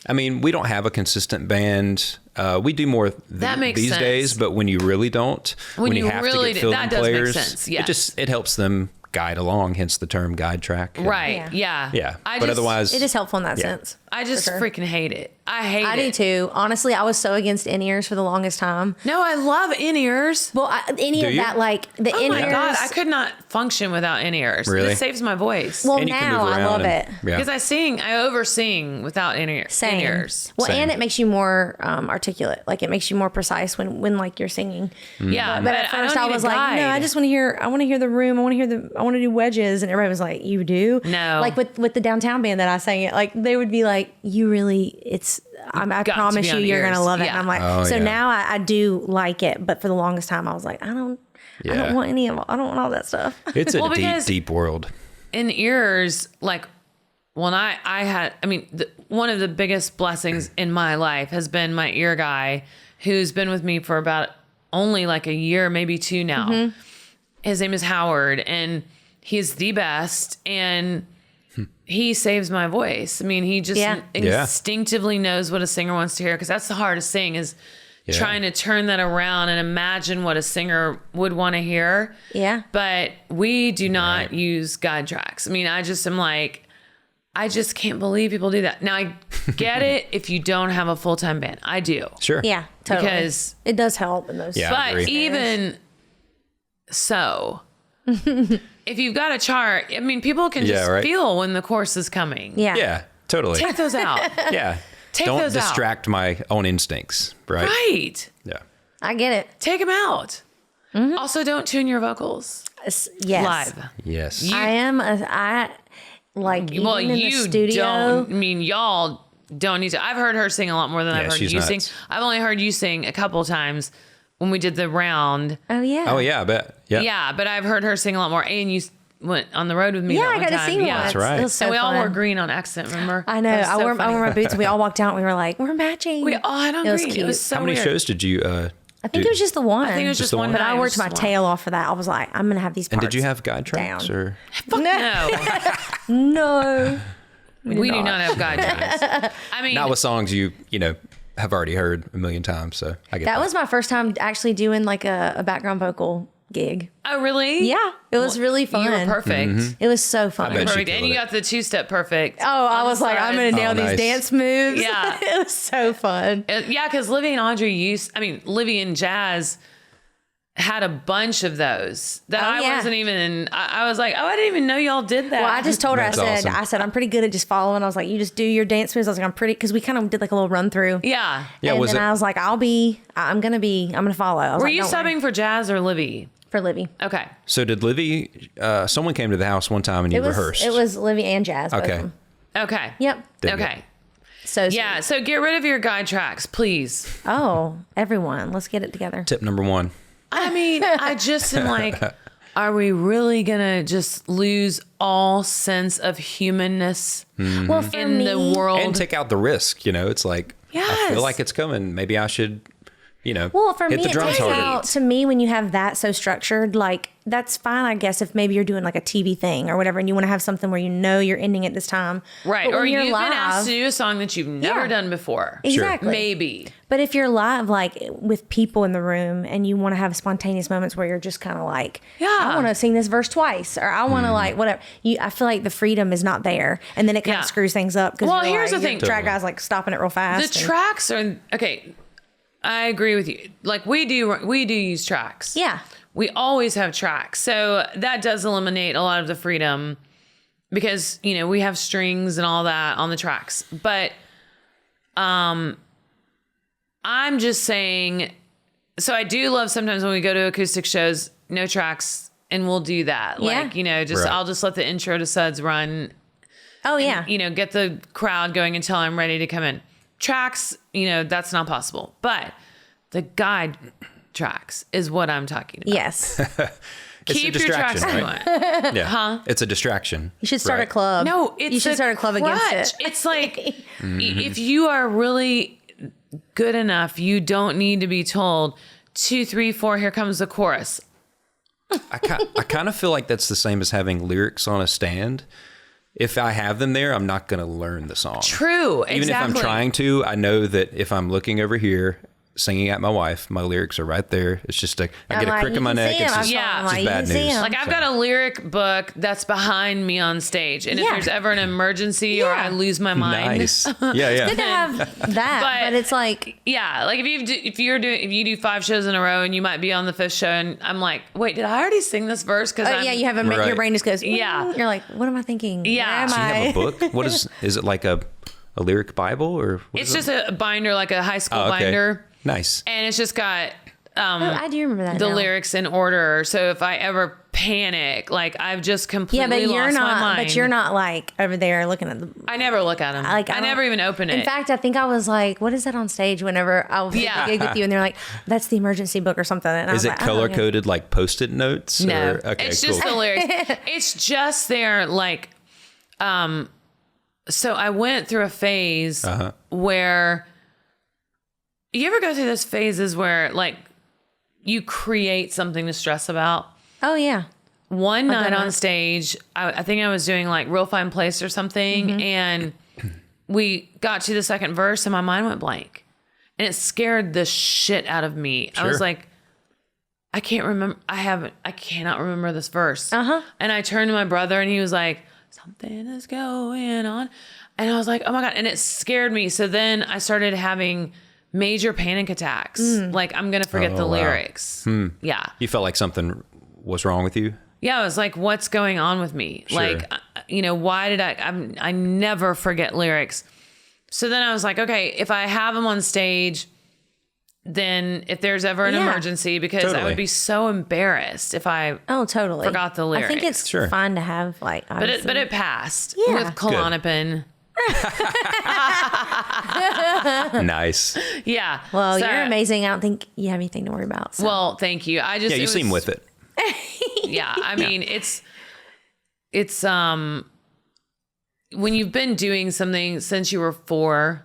I mean, we don't have a consistent band. We do more
That makes
these
sense.
days, but when you really don't, when you have
really
to get
do-
fill
that
in
does make
players,
sense, yes.
it helps them guide along, hence the term guide track.
Right. Yeah.
Yeah.
I
But
just,
otherwise,
It is helpful in that
Yeah.
sense.
I just
sure.
freaking hate it. I hate
I
it.
do too. Honestly, I was so against in-ears for the longest time.
No, I love in-ears.
Well, any
Do
of
you?
that, like the
Oh
in-ears.
my God. I could not function without in-ears.
Really?
It saves my voice.
Well,
and you can
now
move
I
around
love it.
Yeah.
Because I over sing without in-ears.
Same.
In-ears.
Well,
Same.
and it makes you more articulate. Like it makes you more precise when like you're singing.
Yeah.
But at first I
don't
was
need a
like, no,
guide.
I just want to hear. I want to hear the room. I want to do wedges. And everybody was like, you do?
No.
Like with the downtown band that I sang it, like they would be like, you really? I
got to
promise
be
you,
on
you're
ears.
gonna love it.
Yeah.
And I'm like,
Oh,
so
yeah.
now I do like it. But for the longest time, I was like, I don't want any of. I don't want all that stuff.
It's a
Well,
deep,
because-
deep world.
in ears, like when one of the biggest blessings in my life has been my ear guy who's been with me for about only like a year, maybe two now.
Mm-hmm.
His name is Howard, and he's the best, and he saves my voice. I mean, he just
Yeah.
instinctively knows what a singer wants to hear, because that's the hardest thing is trying to turn that around and imagine what a singer would want to hear.
Yeah.
But we do not use guide tracks. I mean, I just am like, I just can't believe people do that. Now, I get it if you don't have a full-time band. I do.
Sure.
Yeah, totally.
Because-
it does help in those.
Yeah. I
But
agree.
even so, if you've got a chart, I mean, people can just
right.
feel when the chorus is coming.
Yeah.
Yeah, totally.
Take those out.
Yeah.
Take
Don't
those out.
distract my own instincts, right?
Right.
Yeah.
I get it.
Take them out. Also, don't tune your vocals
Yes.
live.
Yes.
I like even
Well,
in the
you
studio.
don't. I mean, y'all don't need to. I've heard her sing a lot more than I've heard
she's
you
nuts.
sing. I've only heard you sing a couple times when we did the round.
Oh yeah.
Oh, yeah, I bet. Yeah.
Yeah, but I've heard her sing a lot more. And you went on the road with me.
Yeah,
that
I
one
got to
time.
sing
Yeah,
once.
That's right.
It was so
and we all
fun.
wore green on accident. Remember?
I know.
That was
I
so
wore
funny.
my boots. We all walked out. And we were like, we're matching.
We all had on
It was
green.
cute.
It was so
How many
weird.
shows did you
I think it was just the one.
I think it was just
the
one.
one?
But
night.
I
It
worked
was
my
just one.
tail off for that. I was like, I'm gonna have these parts.
And did you have guide tracks
down.
or
No,
No.
we do not have guide tracks. I mean,
not with songs you have already heard a million times? So I get that.
That was my first time actually doing like a background vocal gig.
oh really?
Yeah, it was really fun.
You were perfect.
It was so fun.
bet you
Perfect, and
killed
you
it.
got the two-step perfect.
Oh, I was like, I'm gonna nail
Oh,
these
nice.
dance moves.
Yeah.
it was so fun.
Yeah, because Livy and Audrey Livy and Jazz had a bunch of those that
Oh,
I
yeah.
wasn't even. I was like, oh, I didn't even know y'all did that.
Well, I just told her,
That's
I
awesome.
said, I'm pretty good at just following. I was like, you just do your dance moves. I was like, I'm pretty, because we kind of did like a little run through.
yeah.
Yeah,
and
was
then
it-
I was like, I'm gonna follow. I was
Were
like,
you
"Don't worry."
subbing for Jazz or Livy?
for Livy?
Okay.
So did Livy? Someone came to the house one time and you rehearsed.
It was Livy and Jazz. Both of
Okay.
them.
Okay.
Yep.
Dig it.
Okay.
So
Yeah. So get rid of your guide tracks, please.
Oh, everyone, let's get it together.
Tip number one.
I mean, I just am like, are we really gonna just lose all sense of humanness
Well, for
in
me,
the world?
And take out the risk. It's like I
Yes.
feel like it's coming. Maybe I should.
well, for
hit
me,
the
it
drums
takes
harder.
out to me when you have that so structured. Like that's fine, I guess, if maybe you're doing like a TV thing or whatever, and you want to have something where you're ending at this time,
Right.
But
Or
when
you've
you're
been asked
live-
to do a song that you've never
Yeah.
done before.
Exactly.
Maybe.
But if you're live, like with people in the room, and you want to have spontaneous moments where you're just kind of like,
Yeah.
I want to sing this verse twice, or I want to like whatever. I feel like the freedom is not there, and then it kind
Yeah.
of screws things up. Because
Well, here's the thing.
track guys like stopping it real fast.
The
and-
tracks are okay. I agree with you. Like we do use tracks.
Yeah.
We always have tracks. So that does eliminate a lot of the freedom because, we have strings and all that on the tracks. But I'm just saying, so I do love sometimes when we go to acoustic shows, no tracks, and we'll do that.
Yeah.
Like,
Right.
I'll just let the intro to Suds run,
Oh yeah.
get the crowd going until I'm ready to come in. Tracks, that's not possible. But the guide tracks is what I'm talking about.
Yes.
It's a
Keep your
distraction,
tracks
right?
going.
Yeah.
Huh?
It's a distraction.
You should start a
right?
club.
No,
you should start a club
crutch.
against it.
It's like if you are really good enough, you don't need to be told 2, 3, 4. Here comes the chorus.
I kind of feel like that's the same as having lyrics on a stand. If I have them there, I'm not going to learn the song.
True.
Even if I'm trying to, I know that if I'm looking over here, singing at my wife, my lyrics are right there. It's just I get a crick in my neck. It's just,
Yeah.
it's just bad news.
Like I've got a lyric book that's behind me on stage, and if there's ever an emergency or I lose my mind,
Nice. Yeah.
Good to have that, but it's like,
like if you do 5 shows in a row and you might be on the 5th show, and I'm like, wait, did I already sing this verse? Because
you have
Right.
your brain just goes,
Yeah.
You're like, what am I thinking?
Yeah.
Where am
Do you
I?
have a book? What is it like a lyric Bible or? What
it's
is
just a binder, like a high school
Oh, okay.
binder.
Nice.
And it's just got
I do remember that.
the
now.
lyrics in order. So if I ever panic, like I've just completely
Yeah, but you're
lost my
not.
mind.
But you're not like over there looking at the.
I never look at them.
Like
I never even open it.
In fact, I think I was like, "What is that on stage?" Whenever I was gig with you, and they're like, "That's the emergency book or something." And I
Is
was
it
like,
color coded like Post-it notes?
no,
Or, okay,
it's
cool.
just the lyrics. It's just there, like, so I went through a phase where you ever go through those phases where like you create something to stress about.
"Oh yeah."
One night
done
on
that.
stage, I think I was doing like Real Fine Place or something, and we got to the second verse and my mind went blank. And it scared the shit out of me. I was
Sure.
like, I can't remember. I cannot remember this verse.
Uh-huh.
And I turned to my brother and he was like, something is going on. And I was like, oh my God. And it scared me. So then I started having major panic attacks. Like, I'm going to forget the
wow.
lyrics. Yeah.
You felt like something was wrong with you?
Yeah, I was like, what's going on with me?
Sure.
Like, why did I never forget lyrics. So then I was like, okay, if I have them on stage, then if there's ever an emergency, because I
Totally.
would be so embarrassed if I,
Oh, totally.
Forgot the
I think
lyrics.
it's
Sure.
fine to have like.
but it passed
Yeah.
with Klonopin.
Nice.
Yeah.
Well,
So-
you're amazing. I don't think you have anything to worry about. So.
Well, thank you. I just,
Yeah, you seem with it.
Yeah. I mean, it's when you've been doing something since you were 4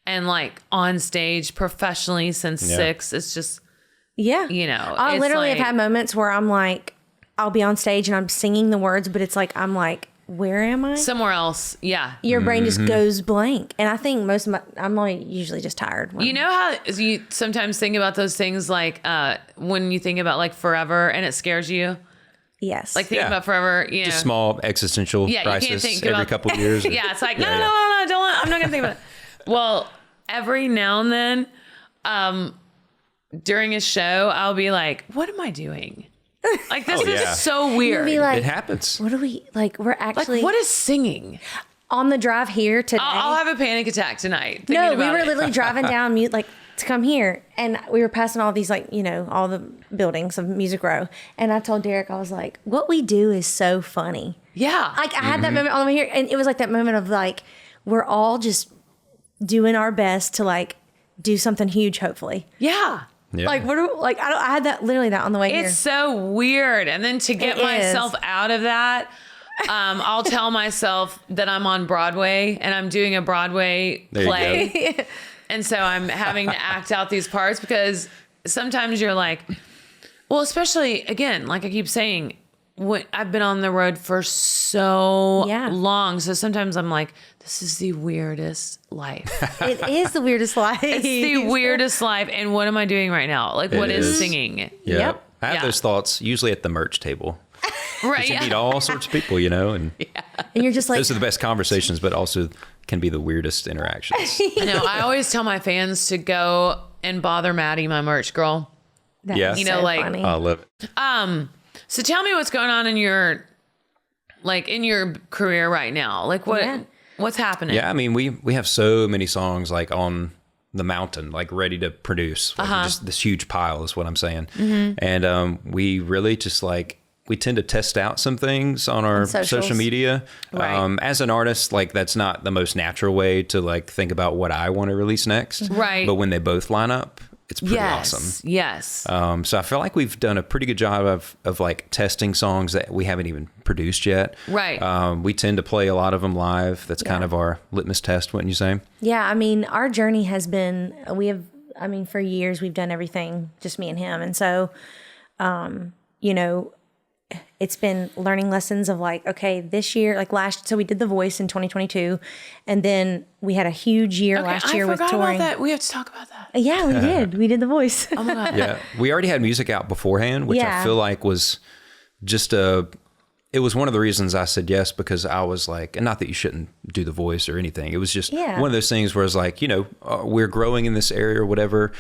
and like on stage professionally since 6, it's just,
yeah, I
it's
literally
like-
have had moments where I'm like, I'll be on stage and I'm singing the words, but it's like I'm like, where am I?
somewhere else. Yeah.
Your brain just
Mm-hmm.
goes blank, and I think most of I'm only usually just tired.
You know how you sometimes think about those things like when you think about like forever and it scares you?
Yes,
Like thinking
Yeah.
about forever,
Just small existential
Yeah, you can't
crisis
think
every
about-
couple of years.
Yeah, it's like,
Yeah,
no,
yeah.
no, don't, I'm not going to think about it. Well, every now and then during a show, I'll be like, what am I doing? Like, this
Oh, yeah.
is so
you'd
weird.
be like,
It happens.
what do we like? We're
Like,
actually
what is singing?
on the drive here today.
I'll have a panic attack tonight. Thinking
No, we
about
were
it.
literally driving down mute like to come here, and we were passing all these like all the buildings of Music Row, and I told Derek, I was like, what we do is so funny.
Yeah.
Like I had that moment on the way here, and it was like that moment of like we're all just doing our best to like do something huge, hopefully.
Yeah.
Like what? I had that literally that on the way here.
It's so weird. And then to get
It
myself out of that, I'll tell myself that I'm on Broadway and I'm doing a Broadway
There you
play. And so I'm having to act out these parts because sometimes you're like, well, especially again, like I keep saying, I've been on the road for so long. So sometimes I'm like, this is the weirdest life.
It is the weirdest life.
It's the weirdest life. And what am I doing right now? Like, what is
is.
singing?
Yeah.
Yep.
I have
Yeah.
those thoughts usually at the merch table.
Right.
You meet all sorts of people, and
And you're just like,
those are the best conversations, but also can be the weirdest interactions.
I know. I always tell my fans to go and bother Maddie, my merch girl.
that's
Yeah.
You know,
so
like-
funny.
I love it.
So tell me what's going on in your career right now. Like what's happening?
Yeah, I mean, we have so many songs like on the mountain, like ready to produce. Like just this huge pile is what I'm saying. And we really just like, we tend to test out some things on our
socials.
social media.
Right.
As an artist, like that's not the most natural way to like think about what I want to release next.
Right.
But when they both line up, it's pretty awesome.
Yes.
So I feel like we've done a pretty good job of like testing songs that we haven't even produced yet.
Right.
We tend to play a lot of them live. That's kind of our litmus test, wouldn't you say?
Yeah, I mean, our journey has been, for years we've done everything, just me and him. And so, it's been learning lessons of like, okay, this year, like so we did The Voice in 2022, and then we had a huge year last year with touring.
About that. We have to talk about that.
Yeah, we did. We did The Voice.
Oh my God.
Yeah. We already had music out beforehand, which I feel like was just it was one of the reasons I said yes, because I was like, and not that you shouldn't do The Voice or anything. It was just one of those things where it's like, we're growing in this area or whatever.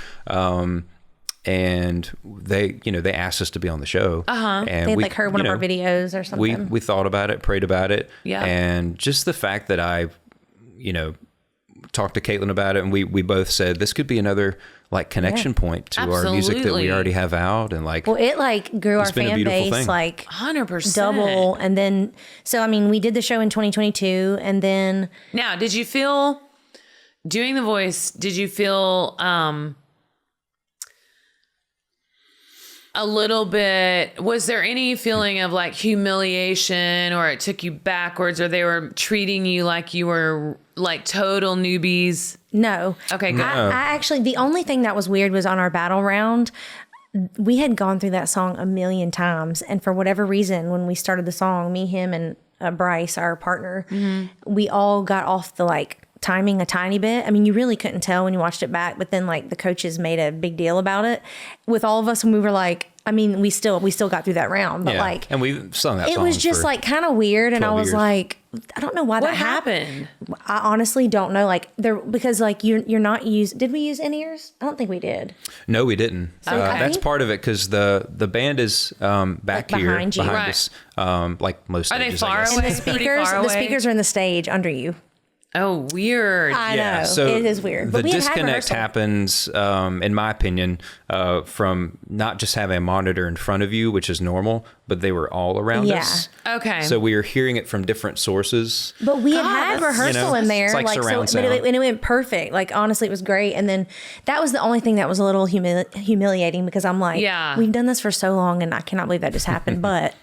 And they asked us to be on the show. And
they heard one of our videos or something.
We thought about it, prayed about it.
Yeah.
And just the fact that I, talked to Katelyn about it, and we both said this could be another like connection point to our music that we already have out, and like,
well, it like grew our fan base
thing.
like
100%
double, and then we did the show in 2022, and then
now did you feel doing The Voice? Did you feel a little bit, was there any feeling of like humiliation, or it took you backwards, or they were treating you like you were like total newbies?
No.
Okay, good.
I actually, the only thing that was weird was on our battle round, we had gone through that song a million times. And for whatever reason, when we started the song, me, him, and Bryce, our partner, we all got off the like timing a tiny bit. I mean, you really couldn't tell when you watched it back, but then like the coaches made a big deal about it with all of us, and we were like, I mean, we still got through that round, but like,
and we sung that
it
song.
was just like kind of weird, and I was
years.
like, I don't know why that happened. I honestly don't know. Like because like you're not did we use in-ears? I don't think we did.
No, we didn't. That's part of it, because the band is back
like
here
behind
us, like most.
Are they
stages,
far
I guess.
away?
And
Pretty
the speakers are in the stage under you.
Oh, weird.
I know.
So
it is weird. But
the disconnect happens, in my opinion, from not just having a monitor in front of you, which is normal, but they were all around us.
Okay.
So we were hearing it from different sources.
But we had rehearsal in there.
It's like surround sound.
And it went perfect. Like, honestly, it was great. And then that was the only thing that was a little humiliating, because I'm like, we've done this for so long, and I cannot believe that just happened. But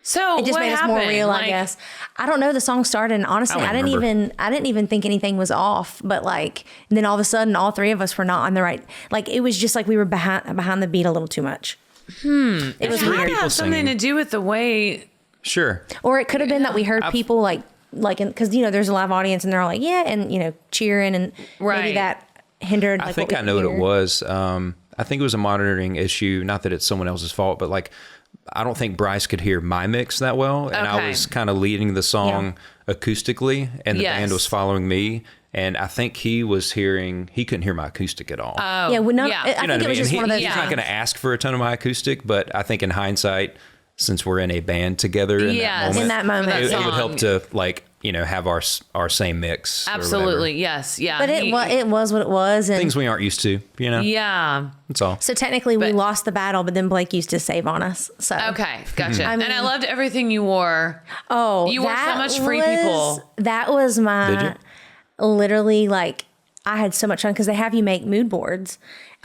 so
it just made us more real, I guess. I don't know. The song started, and honestly, I didn't even think anything was off. But like, then all of a sudden, all three of us were not on the right. Like, it was just like we were behind the beat a little too much.
It was weird. It had something to do with the way.
Sure.
Or it could have been that we heard people like, because there's a live audience, and they're all like, yeah, and cheering, and maybe that hindered. Like,
I think I know what it was. I think it was a monitoring issue. Not that it's someone else's fault, but like, I don't think Bryce could hear my mix that well, and I was kind of leading the song acoustically, and the band was following me. And I think he couldn't hear my acoustic at all.
I think it was just one of those.
He's not going to ask for a ton of my acoustic, but I think in hindsight, since we're in a band together in that moment, it would help to like, have our same mix.
Absolutely. Yes. Yeah.
But it was what it was. And
things we aren't used to,
Yeah.
That's all.
So technically we lost the battle, but then Blake used to save on us. So
okay. Gotcha. And I loved everything you wore.
Oh,
you wore so much Free People.
That was my,
Did you?
Literally, like, I had so much fun, because they have you make mood boards.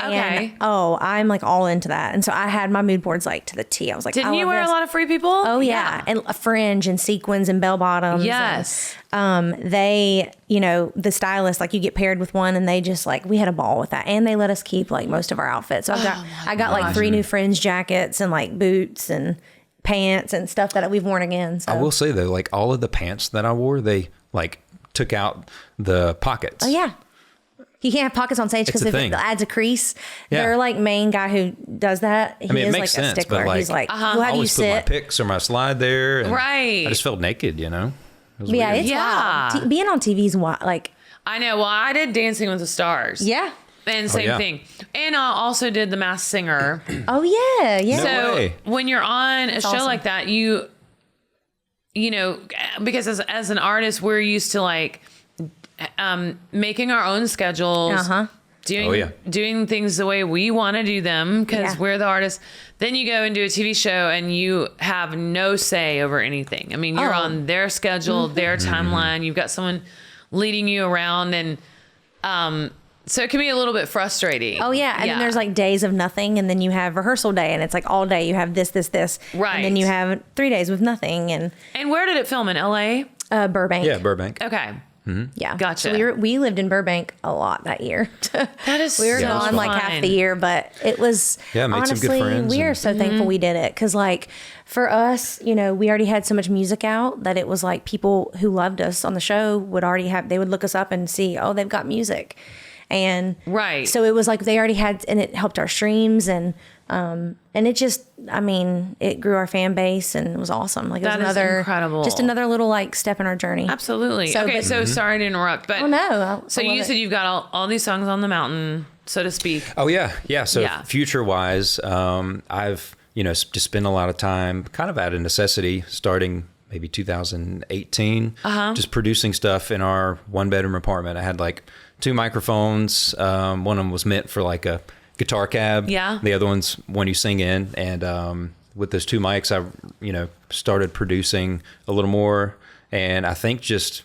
Okay.
And, I'm like all into that. And so I had my mood boards like to the T. I was like,
didn't you wear a lot of Free People?
Oh yeah. And a fringe and sequins and bell bottoms.
Yes.
And, they, the stylist, like, you get paired with one, and they just like, we had a ball with that. And they let us keep like most of our outfits. So I got like 3 new fringe jackets and like boots and pants and stuff that we've worn again. So.
I will say though, like all of the pants that I wore, they like took out the pockets.
Oh yeah. You can't have pockets on stage because if it adds a crease.
Yeah.
Their like main guy who does that, he
it
is
makes
like
sense,
a stickler.
but like,
he's like,
I
well, how do you
always put my
sit?
picks or my slide there. And
Right.
I just felt naked, It was
Yeah,
weird.
it's wild. Being on TV is wild. Like,
I know. Well, I did Dancing with the Stars.
yeah.
And same thing. And I also did The Masked Singer.
Oh yeah, yeah.
No
So
way.
when you're on a show
awesome.
like that, because as an artist, we're used to like making our own schedules, doing things the way we want to do them, because we're the artists. Then you go and do a TV show, and you have no say over anything. I mean, you're on their schedule, their timeline. You've got someone leading you around, and So it can be a little bit frustrating.
Oh yeah, and then there's like days of nothing, and then you have rehearsal day, and it's like all day you have this,
Right.
and then you have 3 days with nothing. And
where did it film, in LA?
Burbank.
Yeah, Burbank.
Okay.
Yeah,
Gotcha.
So we lived in Burbank a lot that year.
That is
we were
so
gone like half
fun.
the year, but it was
Yeah, made some good
honestly
friends
we are
and-
so thankful we did it, because like for us, you know, we already had so much music out that it was like people who loved us on the show would already have, they would look us up and see, oh, they've got music. And
Right.
so it was like they already had, and it helped our streams, and it just, I mean, it grew our fan base, and it was awesome. Like it
That
was
is
another
incredible.
just another little like step in our journey.
Absolutely.
So,
Okay,
but-
so sorry to interrupt, but
Oh no!
so you said you've got all these songs on the mountain, so to speak.
Oh yeah, yeah. So
Yeah.
future wise, I've just spent a lot of time, kind of out of necessity, starting maybe 2018, just producing stuff in our 1-bedroom apartment. I had like 2 microphones. One of them was meant for like a guitar cab.
Yeah.
The other one's one you sing in, and with those 2 mics, I started producing a little more, and I think just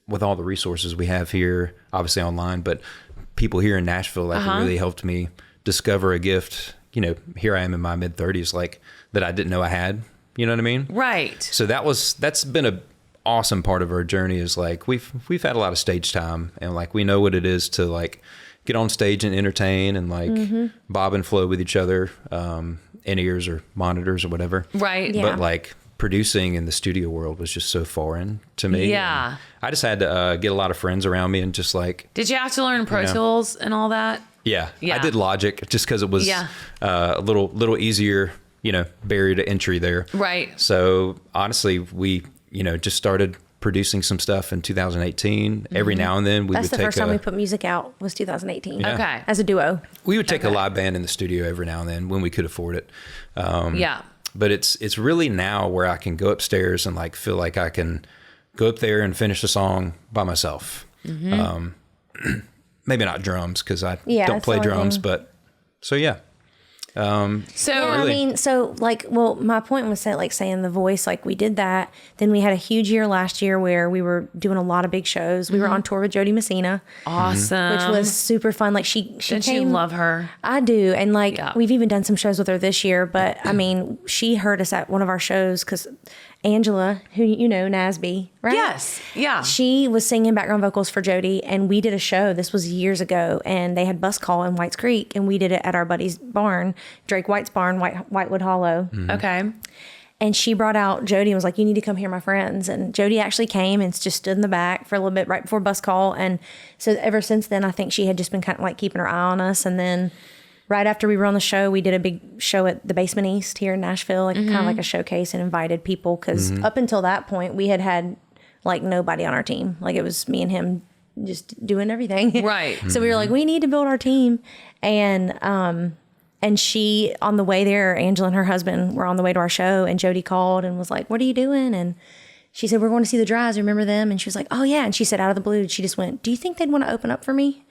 with all the resources we have here, obviously online, but people here in Nashville that really helped me discover a gift. Here I am in my mid-30s, like that I didn't know I had. You know what I mean?
Right.
So that's been a awesome part of our journey, is like we've had a lot of stage time, and like we know what it is to like get on stage and entertain and like bob and flow with each other, in ears or monitors or whatever.
Right.
Yeah.
But like producing in the studio world was just so foreign to me.
Yeah.
And I just had to get a lot of friends around me and just like,
Did you have to learn Pro Tools and all that?
yeah,
Yeah.
I did Logic just because it was
Yeah.
a little easier, barrier to entry there.
Right.
So honestly, we, just started producing some stuff in 2018. Every now and then
That's
would
the
take
first time we put music out, was 2018.
Yeah.
Okay.
As a duo.
we would take a live band in the studio every now and then when we could afford it.
Yeah.
But it's really now where I can go upstairs and like feel like I can go up there and finish a song by myself. Maybe not drums, because I
Yeah,
don't
that's
play
the only
drums,
thing.
but so yeah.
So
Yeah,
Really?
I mean, so like, well, my point was that, like, saying the voice, like we did that. Then we had a huge year last year where we were doing a lot of big shows. We were on tour with Jody Messina,
awesome.
which was super fun. Like she
Didn't
came.
you love her?
I do, and like
Yeah.
we've even done some shows with her this year. But I mean, she heard us at one of our shows because Angela, who Nasby, right?
Yes. Yeah.
She was singing background vocals for Jody, and we did a show. This was years ago, and they had bus call in Whites Creek, and we did it at our buddy's barn, Drake White's barn, Whitewood Hollow.
Okay.
And she brought out Jody and was like, "You need to come hear my friends." And Jody actually came and just stood in the back for a little bit right before bus call. And so ever since then, I think she had just been kind of like keeping her eye on us. And then right after we were on the show, we did a big show at the Basement East here in Nashville, like kind of like a showcase, and invited people. Because up until that point, we had like nobody on our team. Like it was me and him just doing everything.
Right.
So we were like, we need to build our team. And she, on the way there, Angela and her husband were on the way to our show, and Jody called and was like, "What are you doing?" And she said, "We're going to see the Dryes. Remember them?" And she was like, "Oh yeah." And she said, out of the blue, she just went, "Do you think they'd want to open up for me?"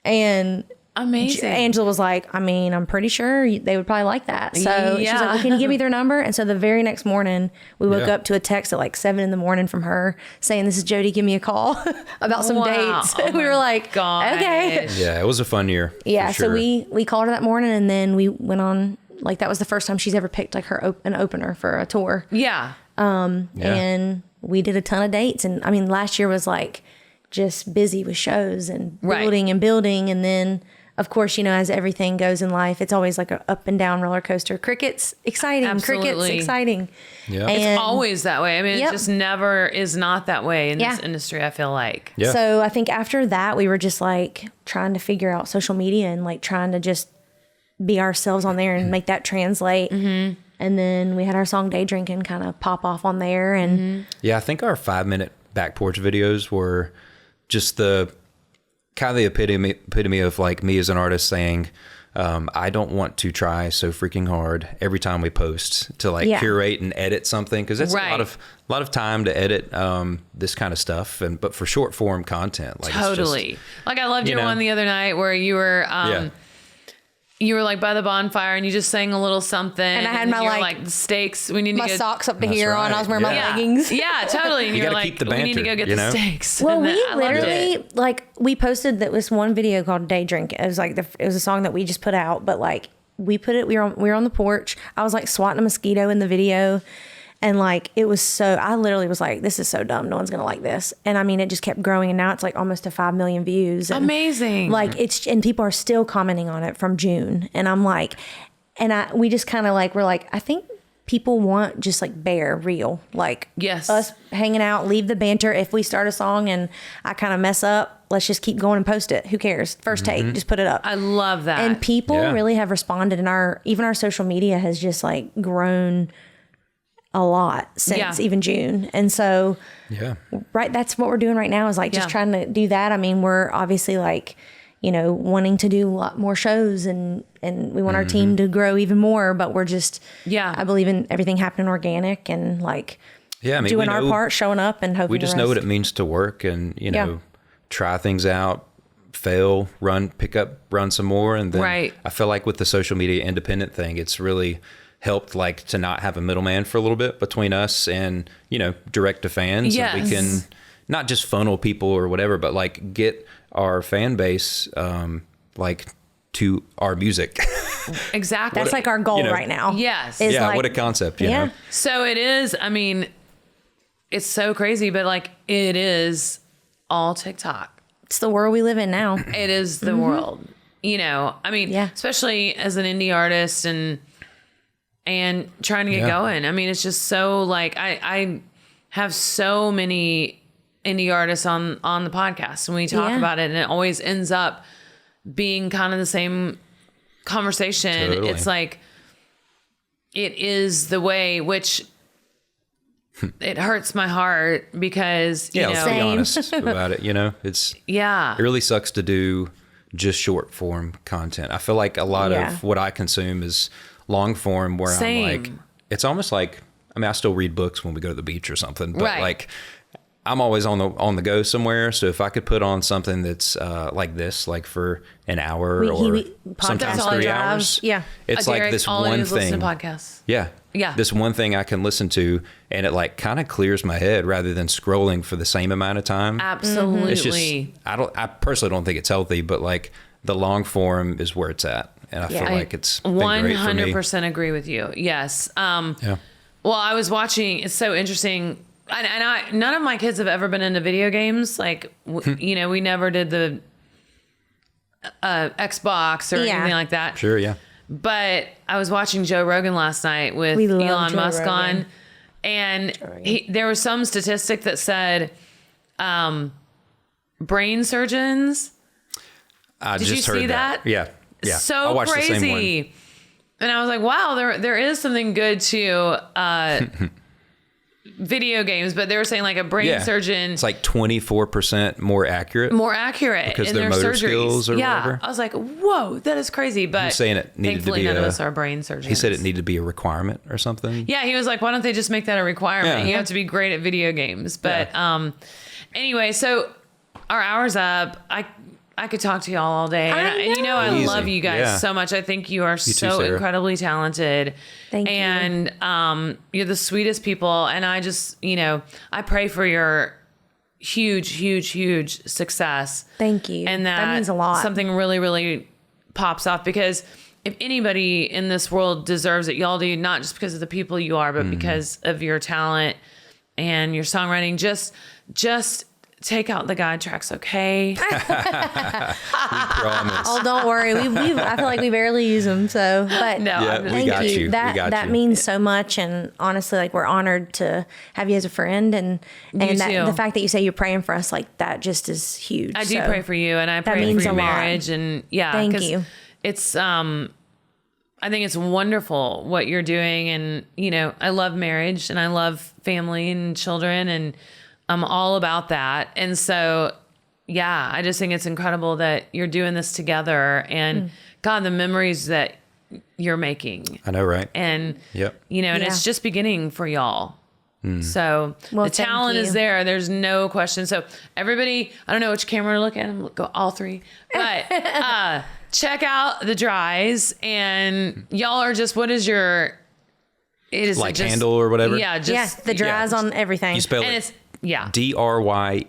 And
Amazing.
Angela was like, "I mean, I'm pretty sure they would probably like that." So she was
Yeah.
like, "Well, can you give me their number?" And so the very next morning, we woke
Yeah.
up to a text at like 7 a.m. from her saying, "This is Jody. Give me a call about some
Wow.
dates."
Oh
we
my
were like,
gosh.
"Okay."
Yeah, it was a fun year.
Yeah.
for
So
sure.
we called her that morning, and then we went on. Like that was the first time she's ever picked like an opener for a tour.
Yeah.
And we did a ton of dates. And I mean, last year was like just busy with shows and
Right.
building and building. And then, of course, as everything goes in life, it's always like an up and down roller coaster. Cricket's exciting. Cricket's
Absolutely.
exciting.
Yeah.
And
It's always that way. I mean,
Yep.
it just never is not that way in this
Yeah.
industry, I feel like.
Yeah.
So I think after that, we were just like trying to figure out social media and like trying to just be ourselves on there and make that translate. And then we had our song Day Drinking kind of pop off on there. And
Yeah, I think our 5-minute back porch videos were just the kind of the epitome of like me as an artist saying, I don't want to try so freaking hard every time we post to like
Yeah.
curate and edit something, because it's
Right.
a lot of time to edit this kind of stuff, but for short form content, like
Totally. Like I loved your
you know.
one the other night where you were
Yeah.
you were like by the bonfire and you just sang a little something. And
I had
then
my,
you were
like,
the steaks. We need to
My
go.
socks up to
That's
here on.
right.
I was wearing my
Yeah.
leggings.
Yeah, totally. And
You
you're
gotta
like,
keep the
we need to
banter,
go get
you
the
know?
steaks.
Well,
And
we
I loved it.
literally, like, we posted that this one video called Day Drink. It was like, it was a song that we just put out, but like, we were on the porch. I was like swatting a mosquito in the video. And like, it was so, I literally was like, this is so dumb. No one's going to like this. And I mean, it just kept growing. And now it's like almost to 5 million views. And
Amazing.
like and people are still commenting on it from June. And I'm like, we just kind of like, we're like, I think people want just like bare, real, like
Yes.
us hanging out, leave the banter. If we start a song and I kind of mess up, let's just keep going and post it. Who cares? First take, just put it up.
I love that.
And people
Yeah.
really have responded, and even our social media has just like grown a lot since even June. And so,
Yeah.
right, that's what we're doing right now is like just
Yeah.
trying to do that. I mean, we're obviously like, you know, wanting to do a lot more shows and we want our team to grow even more, but we're just, I believe in everything happening organic and like
Yeah. I mean,
doing
we
our
know-
part, showing up and hoping
We just
the
know what
rest.
it means to work and, you
Yeah.
know, try things out, fail, pick up, run some more. And then
Right.
I feel like with the social media independent thing, it's really helped like to not have a middleman for a little bit between us and, you know, direct to fans.
Yes.
And we can not just funnel people or whatever, but like get our fan base, like to our music.
Exactly.
That's like our goal
you know,
right now.
Yes.
is
yeah.
like-
What a concept, you
Yeah.
know?
So it is, I mean, it's so crazy, but like it is all TikTok.
It's the world we live in now.
It is the world, you know, I mean,
Yeah.
especially as an indie artist and trying to get
Yeah.
going. I mean, it's just so like, I have so many indie artists on the podcast and we talk
Yeah.
about it and it always ends up being kind of the same conversation.
Totally.
It's like, it is the way, which it hurts my heart because, you
Yeah,
know,
let's be
Same.
honest about it. You know, it really sucks to do just short form content. I feel like a lot
Yeah.
of what I consume is long form where
Same.
I'm like, it's almost like, I mean, I still read books when we go to the beach or something, but
Right.
like I'm always on the go somewhere. So if I could put on something that's like this, like for an hour or sometimes
That's all
3
he
hours,
drives. Yeah.
it's
Derek,
like this
all I do
one
is listen
thing.
to podcasts.
Yeah.
Yeah.
This one thing I can listen to and it like kind of clears my head rather than scrolling for the same amount of time.
Absolutely.
It's just, I personally don't think it's healthy, but like the long form is where it's at. And I feel like it's been great for me.
100% agree with you. Yes.
Yeah.
Well, I was watching, it's so interesting. And none of my kids have ever been into video games. Like, you know, we never did the Xbox or
Yeah.
anything like that.
Sure. Yeah.
But I was watching Joe Rogan last night with
We love
Elon
Joe
Musk
Rogan.
on, and there was some statistic that said brain surgeons.
I
Did
just
you
heard
see that?
Yeah. Yeah. I
So
watched the same one.
crazy. And I was like, wow, there is something good to video games, but they were saying like a brain surgeon.
It's like 24% more accurate.
More accurate
Because
in
their
their
motor
surgeries.
skills or
yeah.
whatever?
I was like, whoa, that is crazy. But
He's saying it needed to
thankfully
be
none of
a-
us are brain surgeons.
He said it needed to be a requirement or something.
Yeah, he was like, why don't they just make that a requirement?
Yeah.
You have to be great at video games. But anyway, so our hour's up. I could talk to y'all all day. And you know, I
Easy.
love you guys
Yeah.
so much. I think you are so
Sarah.
incredibly talented.
Thank you.
And you're the sweetest people. And I just, you know, I pray for your huge, huge, huge success.
Thank you.
And
That means a lot.
Something really, really pops off because if anybody in this world deserves it, y'all do, not just because of the people you are, but because of your talent and your songwriting. Just take out the guide tracks, okay?
Promise.
Oh, don't worry. I feel like we barely use them. So, but
No,
Yeah,
I'm just-
we
thank
got you. We
That
got
that
you.
means so much, and honestly, like we're honored to have you as a friend, and
too.
the fact that you say you're praying for us, like that, just is huge.
I do
So,
pray for you, and I pray
means
for your
a lot.
marriage, and yeah,
Thank
'cause
you.
It's I think it's wonderful what you're doing, and you know, I love marriage, and I love family and children, and I'm all about that, and so yeah, I just think it's incredible that you're doing this together, and God, the memories that you're making,
I know, right?
and
Yep.
you know, and
Yeah.
it's just beginning for y'all. So
Well,
the
thank
talent is
you.
there. There's no question. So everybody, I don't know which camera to look at. I'm go all three, but check out the Dryes, and y'all are just. What is your? It is
Like
just,
handle or whatever?
Yeah, just
Yes, the Dryes on everything.
You spell
and
it
it's yeah.
Dryes.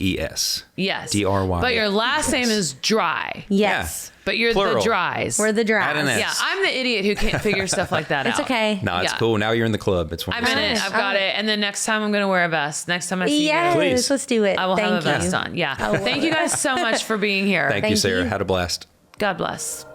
Yes.
Dry.
But your last name is Drye.
Yes.
But you're
Plural.
the Dryes.
We're the
Add an
Dryes.
S.
Yeah, I'm the idiot who can't figure stuff like that
It's
out.
okay.
No, it's
Yeah.
cool. Now you're in the club. It's
I'm in it. I've got it. And then next time I'm going to wear a vest. Next time I see
Yes,
you,
Please.
let's do it.
I will
Thank
have a
you.
vest on. Yeah.
I love
Thank you guys so much for being here.
Thank you,
Thank
Sarah.
you.
Had a blast.
God bless.